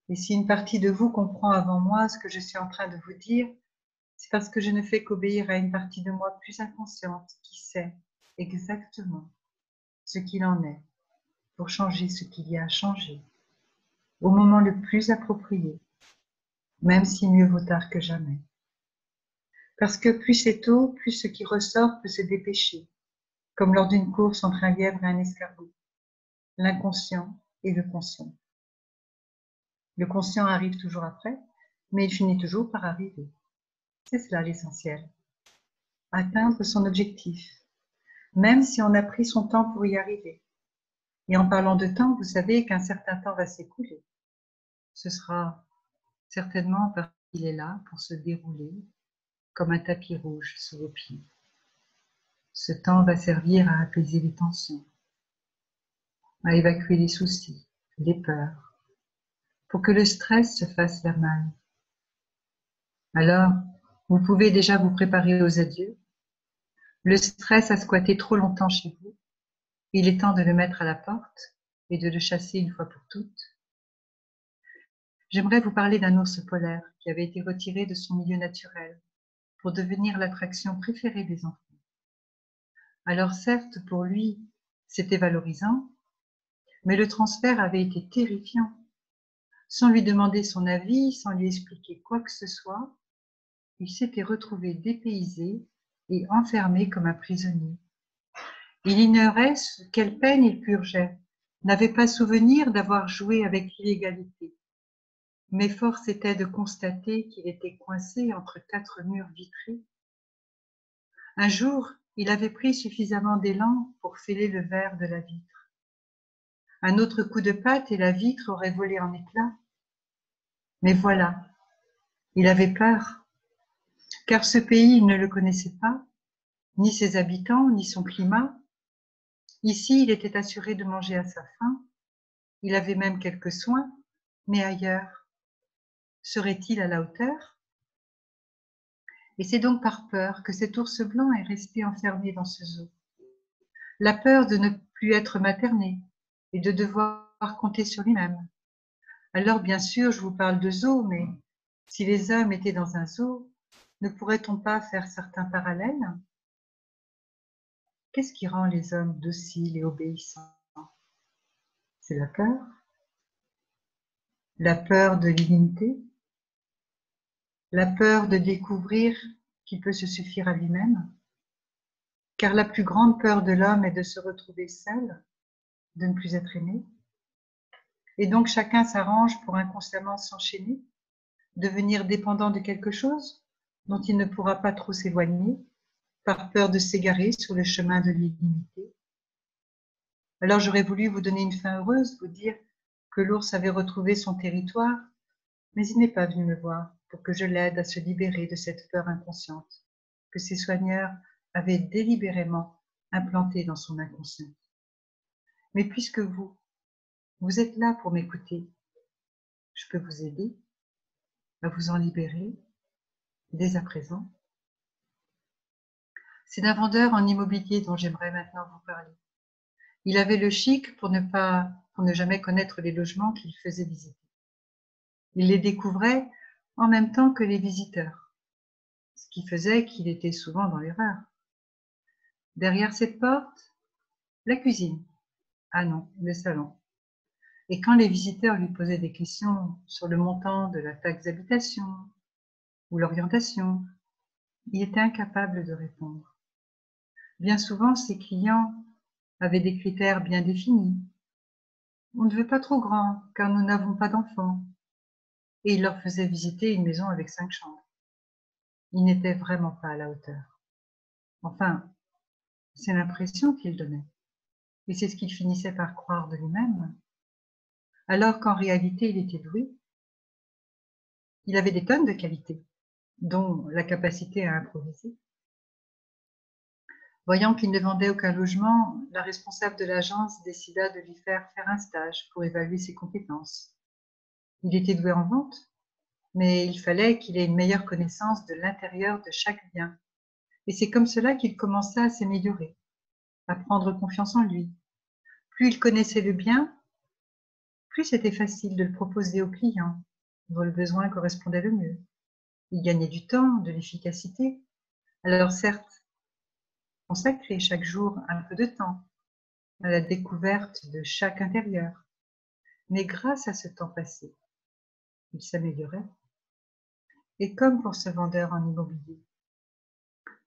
S2: Et si une partie de vous comprend avant moi ce que je suis en train de vous dire, c'est parce que je ne fais qu'obéir à une partie de moi plus inconsciente qui sait exactement ce qu'il en est pour changer ce qu'il y a à changer au moment le plus approprié, même si mieux vaut tard que jamais. Parce que plus c'est tôt, plus ce qui ressort peut se dépêcher, comme lors d'une course entre un lièvre et un escargot, l'inconscient et le conscient. Le conscient arrive toujours après, mais il finit toujours par arriver. C'est cela l'essentiel. Atteindre son objectif, même si on a pris son temps pour y arriver. Et en parlant de temps, vous savez qu'un certain temps va s'écouler. Ce sera certainement parce qu'il est là pour se dérouler comme un tapis rouge sous vos pieds. Ce temps va servir à apaiser les tensions, à évacuer les soucis, les peurs, pour que le stress se fasse la malle. Alors, vous pouvez déjà vous préparer aux adieux. Le stress a squatté trop longtemps chez vous. Il est temps de le mettre à la porte et de le chasser une fois pour toutes. J'aimerais vous parler d'un ours polaire qui avait été retiré de son milieu naturel pour devenir l'attraction préférée des enfants. Alors certes, pour lui, c'était valorisant, mais le transfert avait été terrifiant. Sans lui demander son avis, sans lui expliquer quoi que ce soit, il s'était retrouvé dépaysé et enfermé comme un prisonnier. Il ignorait quelle peine il purgeait, n'avait pas souvenir d'avoir joué avec l'illégalité. Mais force était de constater qu'il était coincé entre 4 murs vitrés. Un jour, il avait pris suffisamment d'élan pour fêler le verre de la vitre. Un autre coup de patte et la vitre aurait volé en éclats. Mais voilà, il avait peur, car ce pays, il ne le connaissait pas, ni ses habitants, ni son climat. Ici, il était assuré de manger à sa faim, il avait même quelques soins, mais ailleurs, serait-il à la hauteur? Et c'est donc par peur que cet ours blanc est resté enfermé dans ce zoo. La peur de ne plus être materné et de devoir compter sur lui-même. Alors, bien sûr, je vous parle de zoo, mais si les hommes étaient dans un zoo, ne pourrait-on pas faire certains parallèles? Qu'est-ce qui rend les hommes dociles et obéissants? C'est la peur de l'illimité, la peur de découvrir qu'il peut se suffire à lui-même, car la plus grande peur de l'homme est de se retrouver seul, de ne plus être aimé. Et donc chacun s'arrange pour inconsciemment s'enchaîner, devenir dépendant de quelque chose dont il ne pourra pas trop s'éloigner, par peur de s'égarer sur le chemin de l'illimité. Alors j'aurais voulu vous donner une fin heureuse, vous dire que l'ours avait retrouvé son territoire, mais il n'est pas venu me voir pour que je l'aide à se libérer de cette peur inconsciente que ses soigneurs avaient délibérément implantée dans son inconscient. Mais puisque vous êtes là pour m'écouter, je peux vous aider à vous en libérer dès à présent. C'est d'un vendeur en immobilier dont j'aimerais maintenant vous parler. Il avait le chic pour ne jamais connaître les logements qu'il faisait visiter. Il les découvrait en même temps que les visiteurs, ce qui faisait qu'il était souvent dans l'erreur. Derrière cette porte, la cuisine. Ah non, le salon. Et quand les visiteurs lui posaient des questions sur le montant de la taxe d'habitation ou l'orientation, il était incapable de répondre. Bien souvent, ses clients avaient des critères bien définis. On ne veut pas trop grand, car nous n'avons pas d'enfants. Et il leur faisait visiter une maison avec 5 chambres. Il n'était vraiment pas à la hauteur. Enfin, c'est l'impression qu'il donnait. Et c'est ce qu'il finissait par croire de lui-même. Alors qu'en réalité, il était doué. Il avait des tonnes de qualités, dont la capacité à improviser. Voyant qu'il ne vendait aucun logement, la responsable de l'agence décida de lui faire un stage pour évaluer ses compétences. Il était doué en vente, mais il fallait qu'il ait une meilleure connaissance de l'intérieur de chaque bien. Et c'est comme cela qu'il commença à s'améliorer, à prendre confiance en lui. Plus il connaissait le bien, plus c'était facile de le proposer aux clients, dont le besoin correspondait le mieux. Il gagnait du temps, de l'efficacité. Alors certes, consacrer chaque jour un peu de temps à la découverte de chaque intérieur. Mais grâce à ce temps passé, il s'améliorait. Et comme pour ce vendeur en immobilier,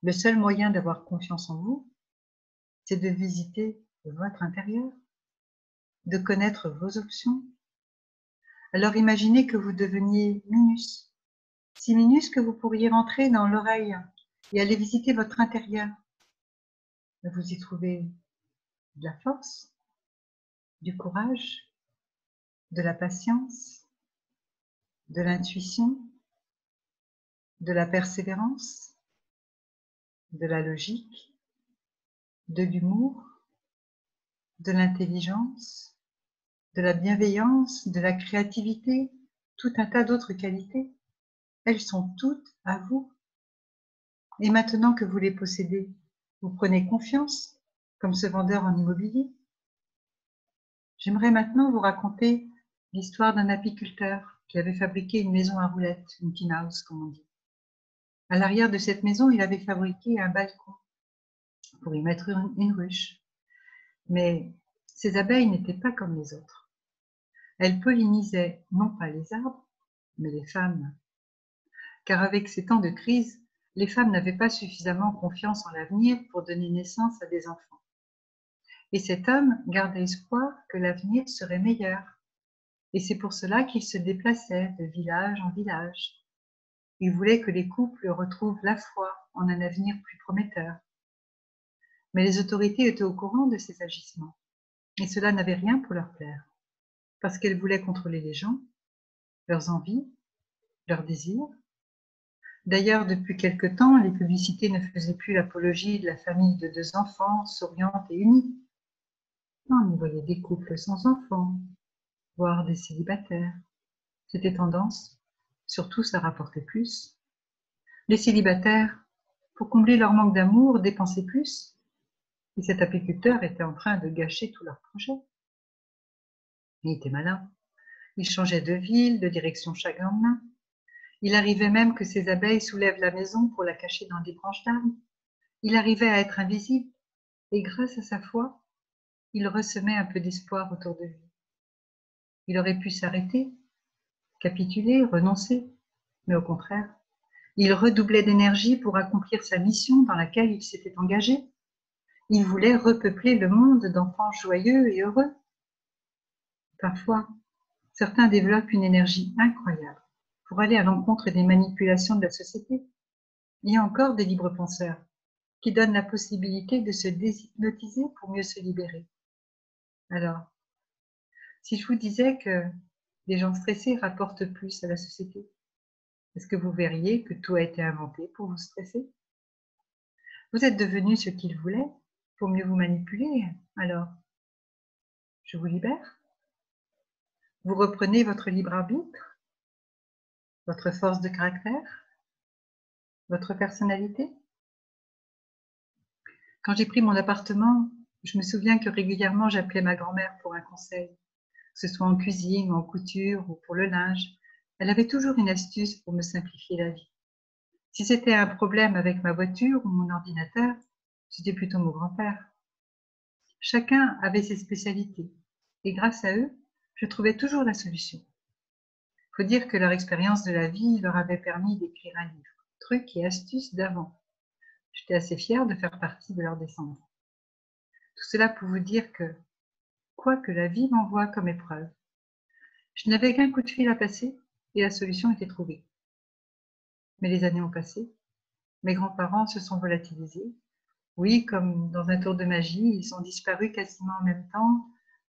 S2: le seul moyen d'avoir confiance en vous, c'est de visiter votre intérieur, de connaître vos options. Alors imaginez que vous deveniez Minus, si Minus que vous pourriez rentrer dans l'oreille et aller visiter votre intérieur. Vous y trouvez de la force, du courage, de la patience, de l'intuition, de la persévérance, de la logique, de l'humour, de l'intelligence, de la bienveillance, de la créativité, tout un tas d'autres qualités. Elles sont toutes à vous. Et maintenant que vous les possédez, vous prenez confiance, comme ce vendeur en immobilier. J'aimerais maintenant vous raconter l'histoire d'un apiculteur qui avait fabriqué une maison à roulettes, une tin house comme on dit. À l'arrière de cette maison, il avait fabriqué un balcon pour y mettre une ruche. Mais ces abeilles n'étaient pas comme les autres. Elles pollinisaient non pas les arbres, mais les femmes. Car avec ces temps de crise, les femmes n'avaient pas suffisamment confiance en l'avenir pour donner naissance à des enfants. Et cet homme gardait espoir que l'avenir serait meilleur. Et c'est pour cela qu'il se déplaçait de village en village. Il voulait que les couples retrouvent la foi en un avenir plus prometteur. Mais les autorités étaient au courant de ces agissements. Et cela n'avait rien pour leur plaire. Parce qu'elles voulaient contrôler les gens, leurs envies, leurs désirs. D'ailleurs, depuis quelque temps, les publicités ne faisaient plus l'apologie de la famille de 2 enfants, souriante et unie. Non, on y voyait des couples sans enfants, voire des célibataires. C'était tendance. Surtout, ça rapportait plus. Les célibataires, pour combler leur manque d'amour, dépensaient plus. Et cet apiculteur était en train de gâcher tout leur projet. Il était malin. Il changeait de ville, de direction chaque lendemain. Il arrivait même que ses abeilles soulèvent la maison pour la cacher dans des branches d'arbres. Il arrivait à être invisible. Et grâce à sa foi, il ressemait un peu d'espoir autour de lui. Il aurait pu s'arrêter, capituler, renoncer. Mais au contraire, il redoublait d'énergie pour accomplir sa mission dans laquelle il s'était engagé. Il voulait repeupler le monde d'enfants joyeux et heureux. Parfois, certains développent une énergie incroyable pour aller à l'encontre des manipulations de la société. Il y a encore des libres penseurs qui donnent la possibilité de se déshypnotiser pour mieux se libérer. Alors, si je vous disais que les gens stressés rapportent plus à la société, est-ce que vous verriez que tout a été inventé pour vous stresser? Vous êtes devenu ce qu'ils voulaient pour mieux vous manipuler, alors je vous libère. Vous reprenez votre libre arbitre, votre force de caractère, votre personnalité. Quand j'ai pris mon appartement, je me souviens que régulièrement j'appelais ma grand-mère pour un conseil, que ce soit en cuisine, en couture ou pour le linge. Elle avait toujours une astuce pour me simplifier la vie. Si c'était un problème avec ma voiture ou mon ordinateur, c'était plutôt mon grand-père. Chacun avait ses spécialités et grâce à eux, je trouvais toujours la solution. Il faut dire que leur expérience de la vie leur avait permis d'écrire un livre, trucs et astuces d'avant. J'étais assez fière de faire partie de leur descendants. Tout cela pour vous dire que, quoi que la vie m'envoie comme épreuve, je n'avais qu'un coup de fil à passer et la solution était trouvée. Mais les années ont passé, mes grands-parents se sont volatilisés. Oui, comme dans un tour de magie, ils ont disparu quasiment en même temps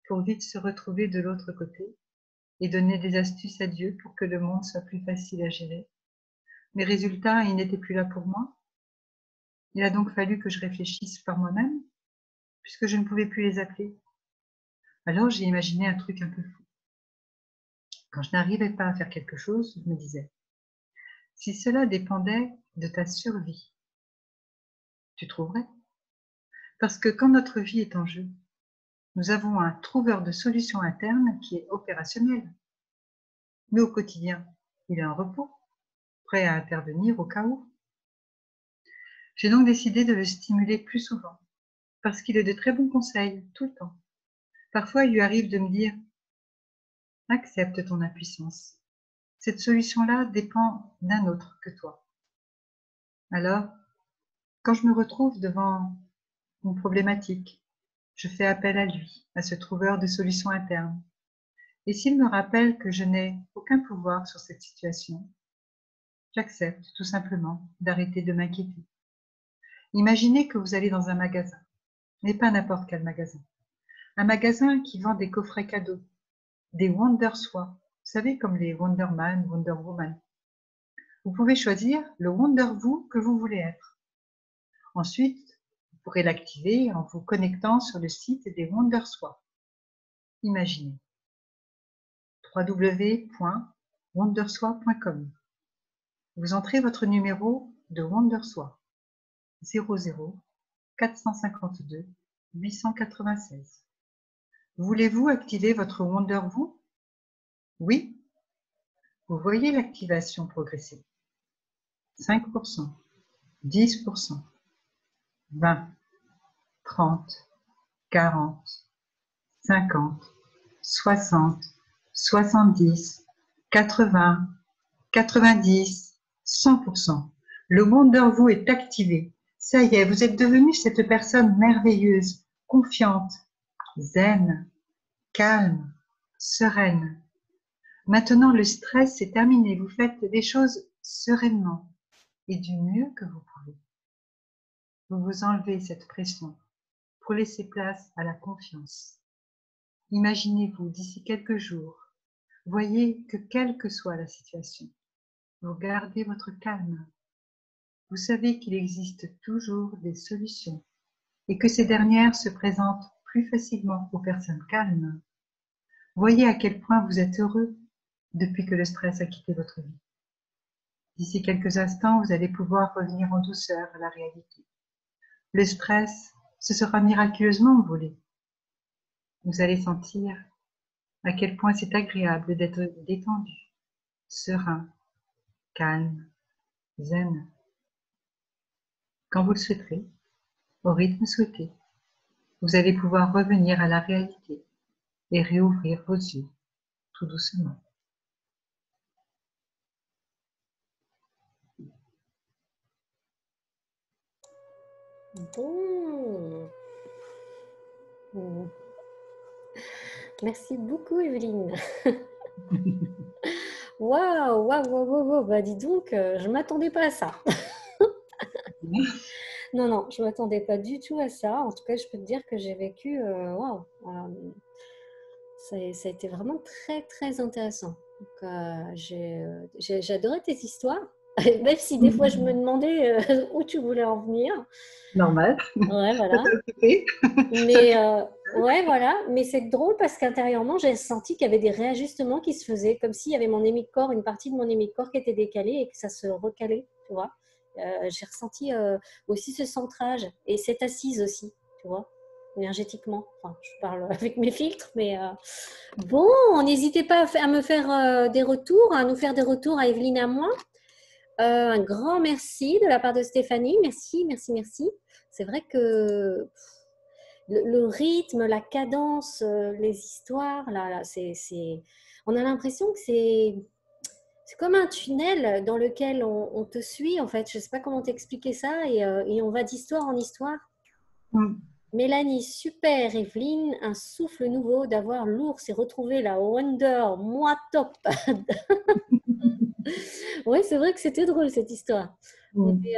S2: pour vite se retrouver de l'autre côté et donner des astuces à Dieu pour que le monde soit plus facile à gérer. Mais résultat, ils n'étaient plus là pour moi. Il a donc fallu que je réfléchisse par moi-même, puisque je ne pouvais plus les appeler. Alors j'ai imaginé un truc un peu fou. Quand je n'arrivais pas à faire quelque chose, je me disais, si cela dépendait de ta survie, tu trouverais? Parce que quand notre vie est en jeu, nous avons un trouveur de solutions internes qui est opérationnel. Mais au quotidien, il est en repos, prêt à intervenir au cas où. J'ai donc décidé de le stimuler plus souvent, parce qu'il est de très bons conseils, tout le temps. Parfois, il lui arrive de me dire « Accepte ton impuissance. Cette solution-là dépend d'un autre que toi. » Alors, quand je me retrouve devant une problématique, je fais appel à lui, à ce trouveur de solutions internes. Et s'il me rappelle que je n'ai aucun pouvoir sur cette situation, j'accepte tout simplement d'arrêter de m'inquiéter. Imaginez que vous allez dans un magasin, mais pas n'importe quel magasin. Un magasin qui vend des coffrets cadeaux, des Wonder Soi, vous savez, comme les Wonder Man, Wonder Woman. Vous pouvez choisir le Wonder Vous que vous voulez être. Ensuite, vous pourrez l'activer en vous connectant sur le site des Wonder Soi. Imaginez www.wondersoi.com. Vous entrez votre numéro de Wonder Soi 00 452 896. Voulez-vous activer votre Wonder Vous? Oui? Vous voyez l'activation progresser. 5%, 10%, 20, 30, 40, 50, 60, 70, 80, 90, 100%. Le Wonder Vous est activé. Ça y est, vous êtes devenu cette personne merveilleuse, confiante, zen, calme, sereine. Maintenant, le stress est terminé. Vous faites les choses sereinement et du mieux que vous pouvez. Vous vous enlevez cette pression pour laisser place à la confiance. Imaginez-vous d'ici quelques jours, voyez que quelle que soit la situation, vous gardez votre calme vous savez qu'il existe toujours des solutions et que ces dernières se présentent plus facilement aux personnes calmes. Voyez à quel point vous êtes heureux depuis que le stress a quitté votre vie. D'ici quelques instants, vous allez pouvoir revenir en douceur à la réalité. Le stress se sera miraculeusement envolé. Vous allez sentir à quel point c'est agréable d'être détendu, serein, calme, zen. Quand vous le souhaiterez, au rythme souhaité, vous allez pouvoir revenir à la réalité et réouvrir vos yeux tout doucement.
S3: Bon. Merci beaucoup, Evelyne. Waouh, waouh, waouh, waouh, waouh. Bah, dis donc, je ne m'attendais pas à ça. Non, non, je ne m'attendais pas du tout à ça. En tout cas, je peux te dire que j'ai vécu, waouh, ça a été vraiment très, très intéressant. Donc, j'ai adoré tes histoires, même si des fois je me demandais où tu voulais en venir.
S2: Normal.
S3: Ouais, voilà. Mais ouais, voilà. Mais c'est drôle parce qu'intérieurement, j'ai senti qu'il y avait des réajustements qui se faisaient, comme s'il y avait mon hémicorps, une partie de mon hémicorps qui était décalée et que ça se recalait, tu vois. J'ai ressenti aussi ce centrage et cette assise aussi, tu vois, énergétiquement. Enfin, je parle avec mes filtres, mais bon, n'hésitez pas à me faire des retours, à nous faire des retours à Evelyne et à moi. Un grand merci de la part de Stéphanie. Merci, merci, merci. C'est vrai que le rythme, la cadence, les histoires, là, on a l'impression que c'est comme un tunnel dans lequel on te suit, en fait. Je ne sais pas comment t'expliquer ça, et on va d'histoire en histoire. Mélanie, super. Evelyne, un souffle nouveau d'avoir l'ours et retrouver la Wonder. Moi, top. Oui, c'est vrai que c'était drôle, cette histoire. Mais,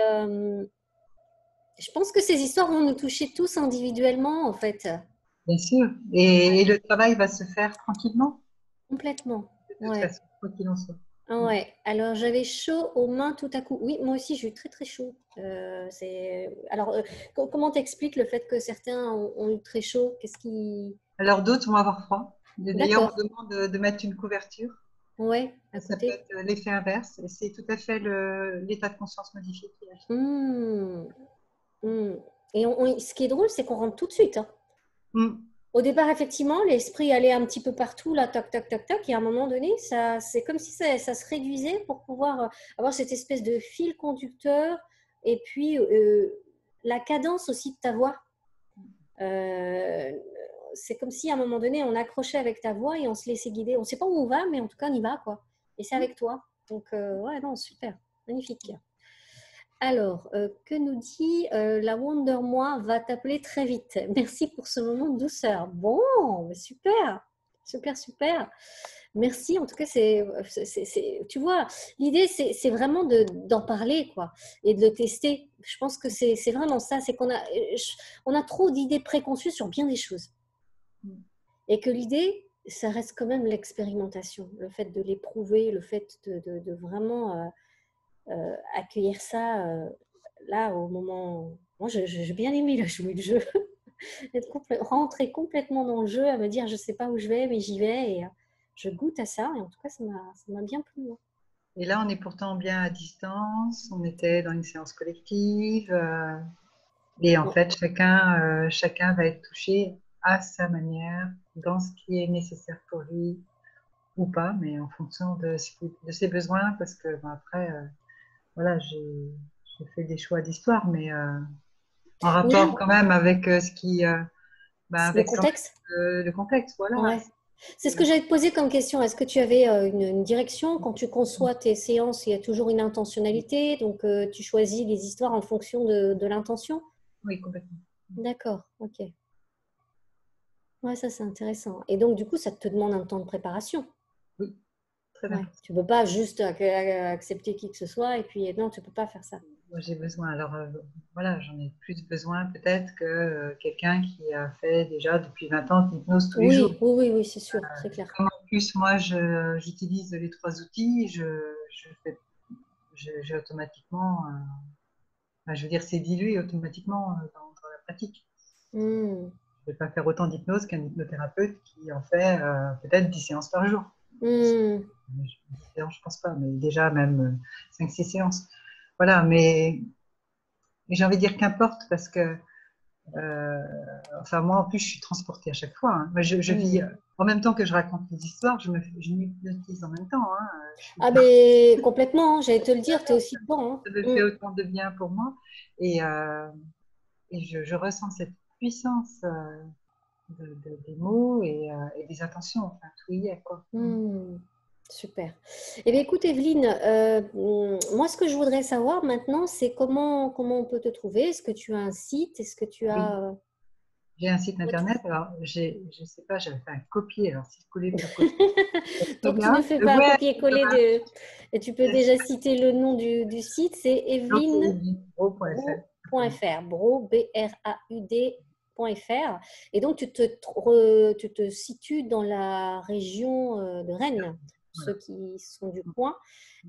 S3: je pense que ces histoires vont nous toucher tous individuellement, en fait.
S2: Bien sûr. Et le travail va se faire tranquillement.
S3: Complètement.
S2: De toute façon, quoi qu'il en soit.
S3: Ouais, alors j'avais chaud aux mains tout à coup. Oui, moi aussi j'ai eu très très chaud. Alors, comment t'expliques le fait que certains ont eu très chaud? Qu'est-ce qui...
S2: Alors d'autres vont avoir froid. D'ailleurs,
S3: D'accord.
S2: on demande de mettre une couverture.
S3: Ouais, à
S2: Ça peut
S3: côté.
S2: être l'effet inverse. C'est tout à fait l'état de conscience modifié qui agit.
S3: Et ce qui est drôle, c'est qu'on rentre tout de suite, hein. Au départ, effectivement, l'esprit allait un petit peu partout, là, tac, tac, tac, tac, et à un moment donné, c'est comme si ça se réduisait pour pouvoir avoir cette espèce de fil conducteur, et puis la cadence aussi de ta voix. C'est comme si à un moment donné, on accrochait avec ta voix et on se laissait guider. On ne sait pas où on va, mais en tout cas, on y va, quoi. Et c'est avec toi. Donc, ouais, non, super, magnifique. Alors, que nous dit la Wonder Moi va t'appeler très vite. Merci pour ce moment de douceur. Bon, super, super, super. Merci. En tout cas, tu vois, l'idée, c'est vraiment d'en parler, quoi, et de le tester. Je pense que c'est vraiment ça. C'est on a trop d'idées préconçues sur bien des choses. Et que l'idée, ça reste quand même l'expérimentation, le fait de l'éprouver, le fait de vraiment accueillir ça là au moment. Moi, j'ai bien aimé là, jouer le jeu, rentrer complètement dans le jeu, à me dire je sais pas où je vais, mais j'y vais et je goûte à ça. Et en tout cas, ça m'a bien plu.
S2: Et là, on est pourtant bien à distance. On était dans une séance collective. Et en fait, chacun va être touché à sa manière, dans ce qui est nécessaire pour lui ou pas, mais en fonction de ses besoins, parce que après, voilà, j'ai fait des choix d'histoire, mais en rapport quand même avec ce qui,
S3: Le
S2: avec
S3: contexte.
S2: le contexte, voilà.
S3: Ouais. C'est ce que j'allais te poser comme question. Est-ce que tu avais une direction quand tu conçois tes séances? Il y a toujours une intentionnalité, donc tu choisis les histoires en fonction de l'intention?
S2: Oui, complètement.
S3: D'accord, ok. Ouais, ça c'est intéressant. Et donc du coup, ça te demande un temps de préparation.
S2: Oui, très bien.
S3: Tu ne peux pas juste accepter qui que ce soit et puis non, tu ne peux pas faire ça.
S2: Moi, j'ai besoin. Alors voilà, j'en ai plus besoin peut-être que quelqu'un qui a fait déjà depuis 20 ans d'hypnose tous les jours.
S3: Oui, c'est sûr, c'est clair.
S2: Comme en plus, moi, j'utilise les 3 outils, j'ai automatiquement enfin, je veux dire, c'est dilué automatiquement dans la pratique.
S3: Hmm.
S2: Je ne vais pas faire autant d'hypnose qu'un hypnothérapeute qui en fait peut-être 10 séances par jour.
S3: Hmm.
S2: 10 séances, je pense pas, mais déjà même 5-6 séances. Voilà, mais j'ai envie de dire qu'importe parce que, euh, enfin, moi en plus, je suis transportée à chaque fois. Hein. Moi, je vis,
S3: Hmm.
S2: en même temps que je raconte les histoires, je m'hypnotise en même temps. Hein.
S3: Ah ben complètement, hein, j'allais te le dire, tu es aussi dedans.
S2: Ça me
S3: Hein.
S2: fait autant de bien pour moi. Et, je ressens cette puissance des mots et des intentions. Enfin, tout y est, quoi.
S3: Hmm. Super. Eh bien, écoute, Evelyne, moi, ce que je voudrais savoir maintenant, c'est comment on peut te trouver. Est-ce que tu as un site? Est-ce que tu
S2: Oui.
S3: as…
S2: J'ai un site internet, alors je sais pas, j'avais fait un copier, alors si coller pour coller, c'est très
S3: Donc, tu ne
S2: bien.
S3: fais pas un
S2: Ouais,
S3: copier-coller de… Et tu peux déjà citer le nom du site, c'est
S2: donc c'est
S3: Evelyne
S2: libro.fr.
S3: Braud.fr, Braud, Braud.fr. Et donc, tu te situes dans la région de Rennes, ceux
S2: Voilà.
S3: qui sont du coin.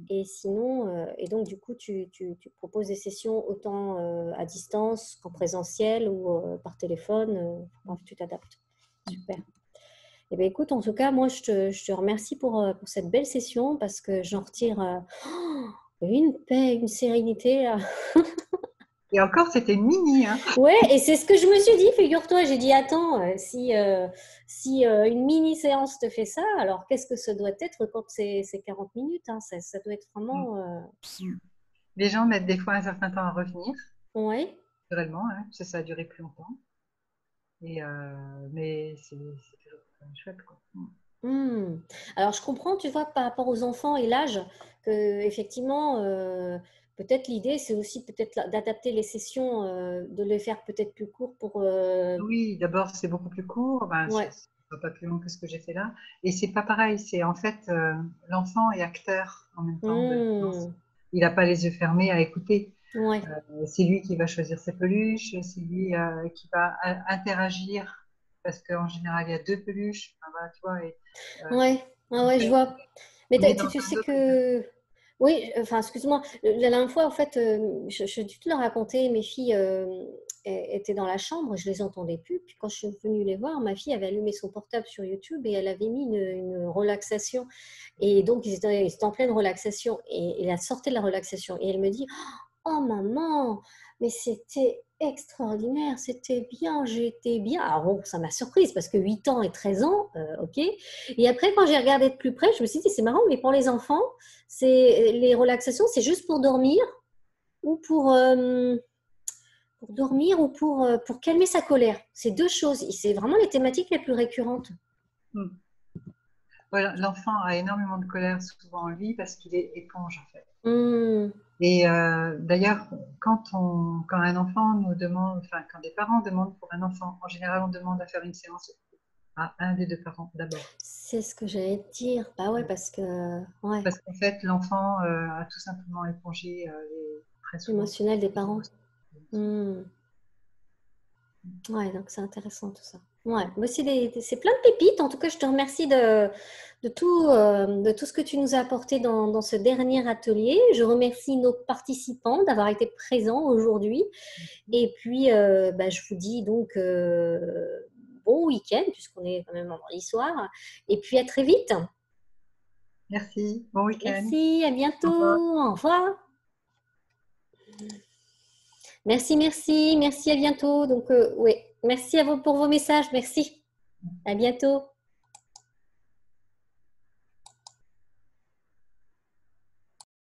S3: Et sinon, et donc, du coup, tu proposes des sessions autant à distance qu'en présentiel ou par téléphone. Bref, tu t'adaptes. Super. Eh bien, écoute, en tout cas, moi, je te remercie pour cette belle session parce que j'en retire une paix, une sérénité, là.
S2: Et encore, c'était mini, hein.
S3: Ouais, et c'est ce que je me suis dit, figure-toi. J'ai dit, attends, si une mini-séance te fait ça, alors qu'est-ce que ça doit être quand c'est 40 minutes, hein, ça doit être vraiment…
S2: Les gens mettent des fois un certain temps à revenir,
S3: Ouais.
S2: naturellement, hein, parce que ça a duré plus longtemps. Et, mais c'est toujours quand même chouette, quoi.
S3: Hmm. Alors, je comprends, tu vois, par rapport aux enfants et l'âge, que effectivement, peut-être l'idée, c'est aussi peut-être d'adapter les sessions, de les faire peut-être plus courtes pour…
S2: Oui, d'abord, c'est beaucoup plus court, ben,
S3: Ouais.
S2: ça va pas plus long que ce que j'ai fait là. Et c'est pas pareil, c'est en fait, l'enfant est acteur en même temps de la séance.
S3: Hmm.
S2: Il n'a pas les yeux fermés à écouter.
S3: Ouais.
S2: C'est lui qui va choisir ses peluches, c'est lui qui va interagir, parce qu'en général, il y a deux peluches. Enfin, voilà, tu vois, et,
S3: Ouais. Ah
S2: en
S3: ouais, je
S2: fait,
S3: vois. Mais
S2: on est dans
S3: tu
S2: un
S3: sais
S2: domaine.
S3: que… Oui, enfin, excuse-moi. La dernière fois, en fait, je dû te le raconter, mes filles étaient dans la chambre, je les entendais plus. Puis quand je suis venue les voir, ma fille avait allumé son portable sur YouTube et elle avait mis une relaxation. Et donc, ils étaient en pleine relaxation. Et elle sortait de la relaxation. Et elle me dit, oh maman, mais c'était extraordinaire, c'était bien, j'étais bien. Alors bon, ça m'a surprise parce que 8 ans et 13 ans, ok. Et après, quand j'ai regardé de plus près, je me suis dit, c'est marrant, mais pour les enfants, les relaxations, c'est juste ou pour dormir ou pour calmer sa colère. C'est deux choses. C'est vraiment les thématiques les plus récurrentes.
S2: Hmm. Voilà, l'enfant a énormément de colère souvent en lui parce qu'il est éponge, en fait.
S3: Hmm.
S2: Et d'ailleurs, quand un enfant nous demande, enfin, quand des parents demandent pour un enfant, en général, on demande à faire une séance à un des deux parents d'abord.
S3: C'est ce que j'allais te dire. Bah ouais, parce que ouais,
S2: Parce qu'en fait, l'enfant a tout simplement épongé très souvent
S3: l'émotionnel des
S2: les
S3: parents.
S2: émotions.
S3: Hmm. Ouais, donc c'est intéressant tout ça. Ouais, mais c'est plein de pépites. En tout cas, je te remercie de tout ce que tu nous as apporté dans ce dernier atelier. Je remercie nos participants d'avoir été présents aujourd'hui. Et puis, bah, je vous dis donc bon week-end, puisqu'on est quand même vendredi soir. Et puis, à très vite.
S2: Merci, bon week-end.
S3: Merci, à
S2: Au
S3: bientôt.
S2: revoir.
S3: Au revoir. Merci, à bientôt. Donc, oui, merci à vous pour vos messages. Merci. À bientôt.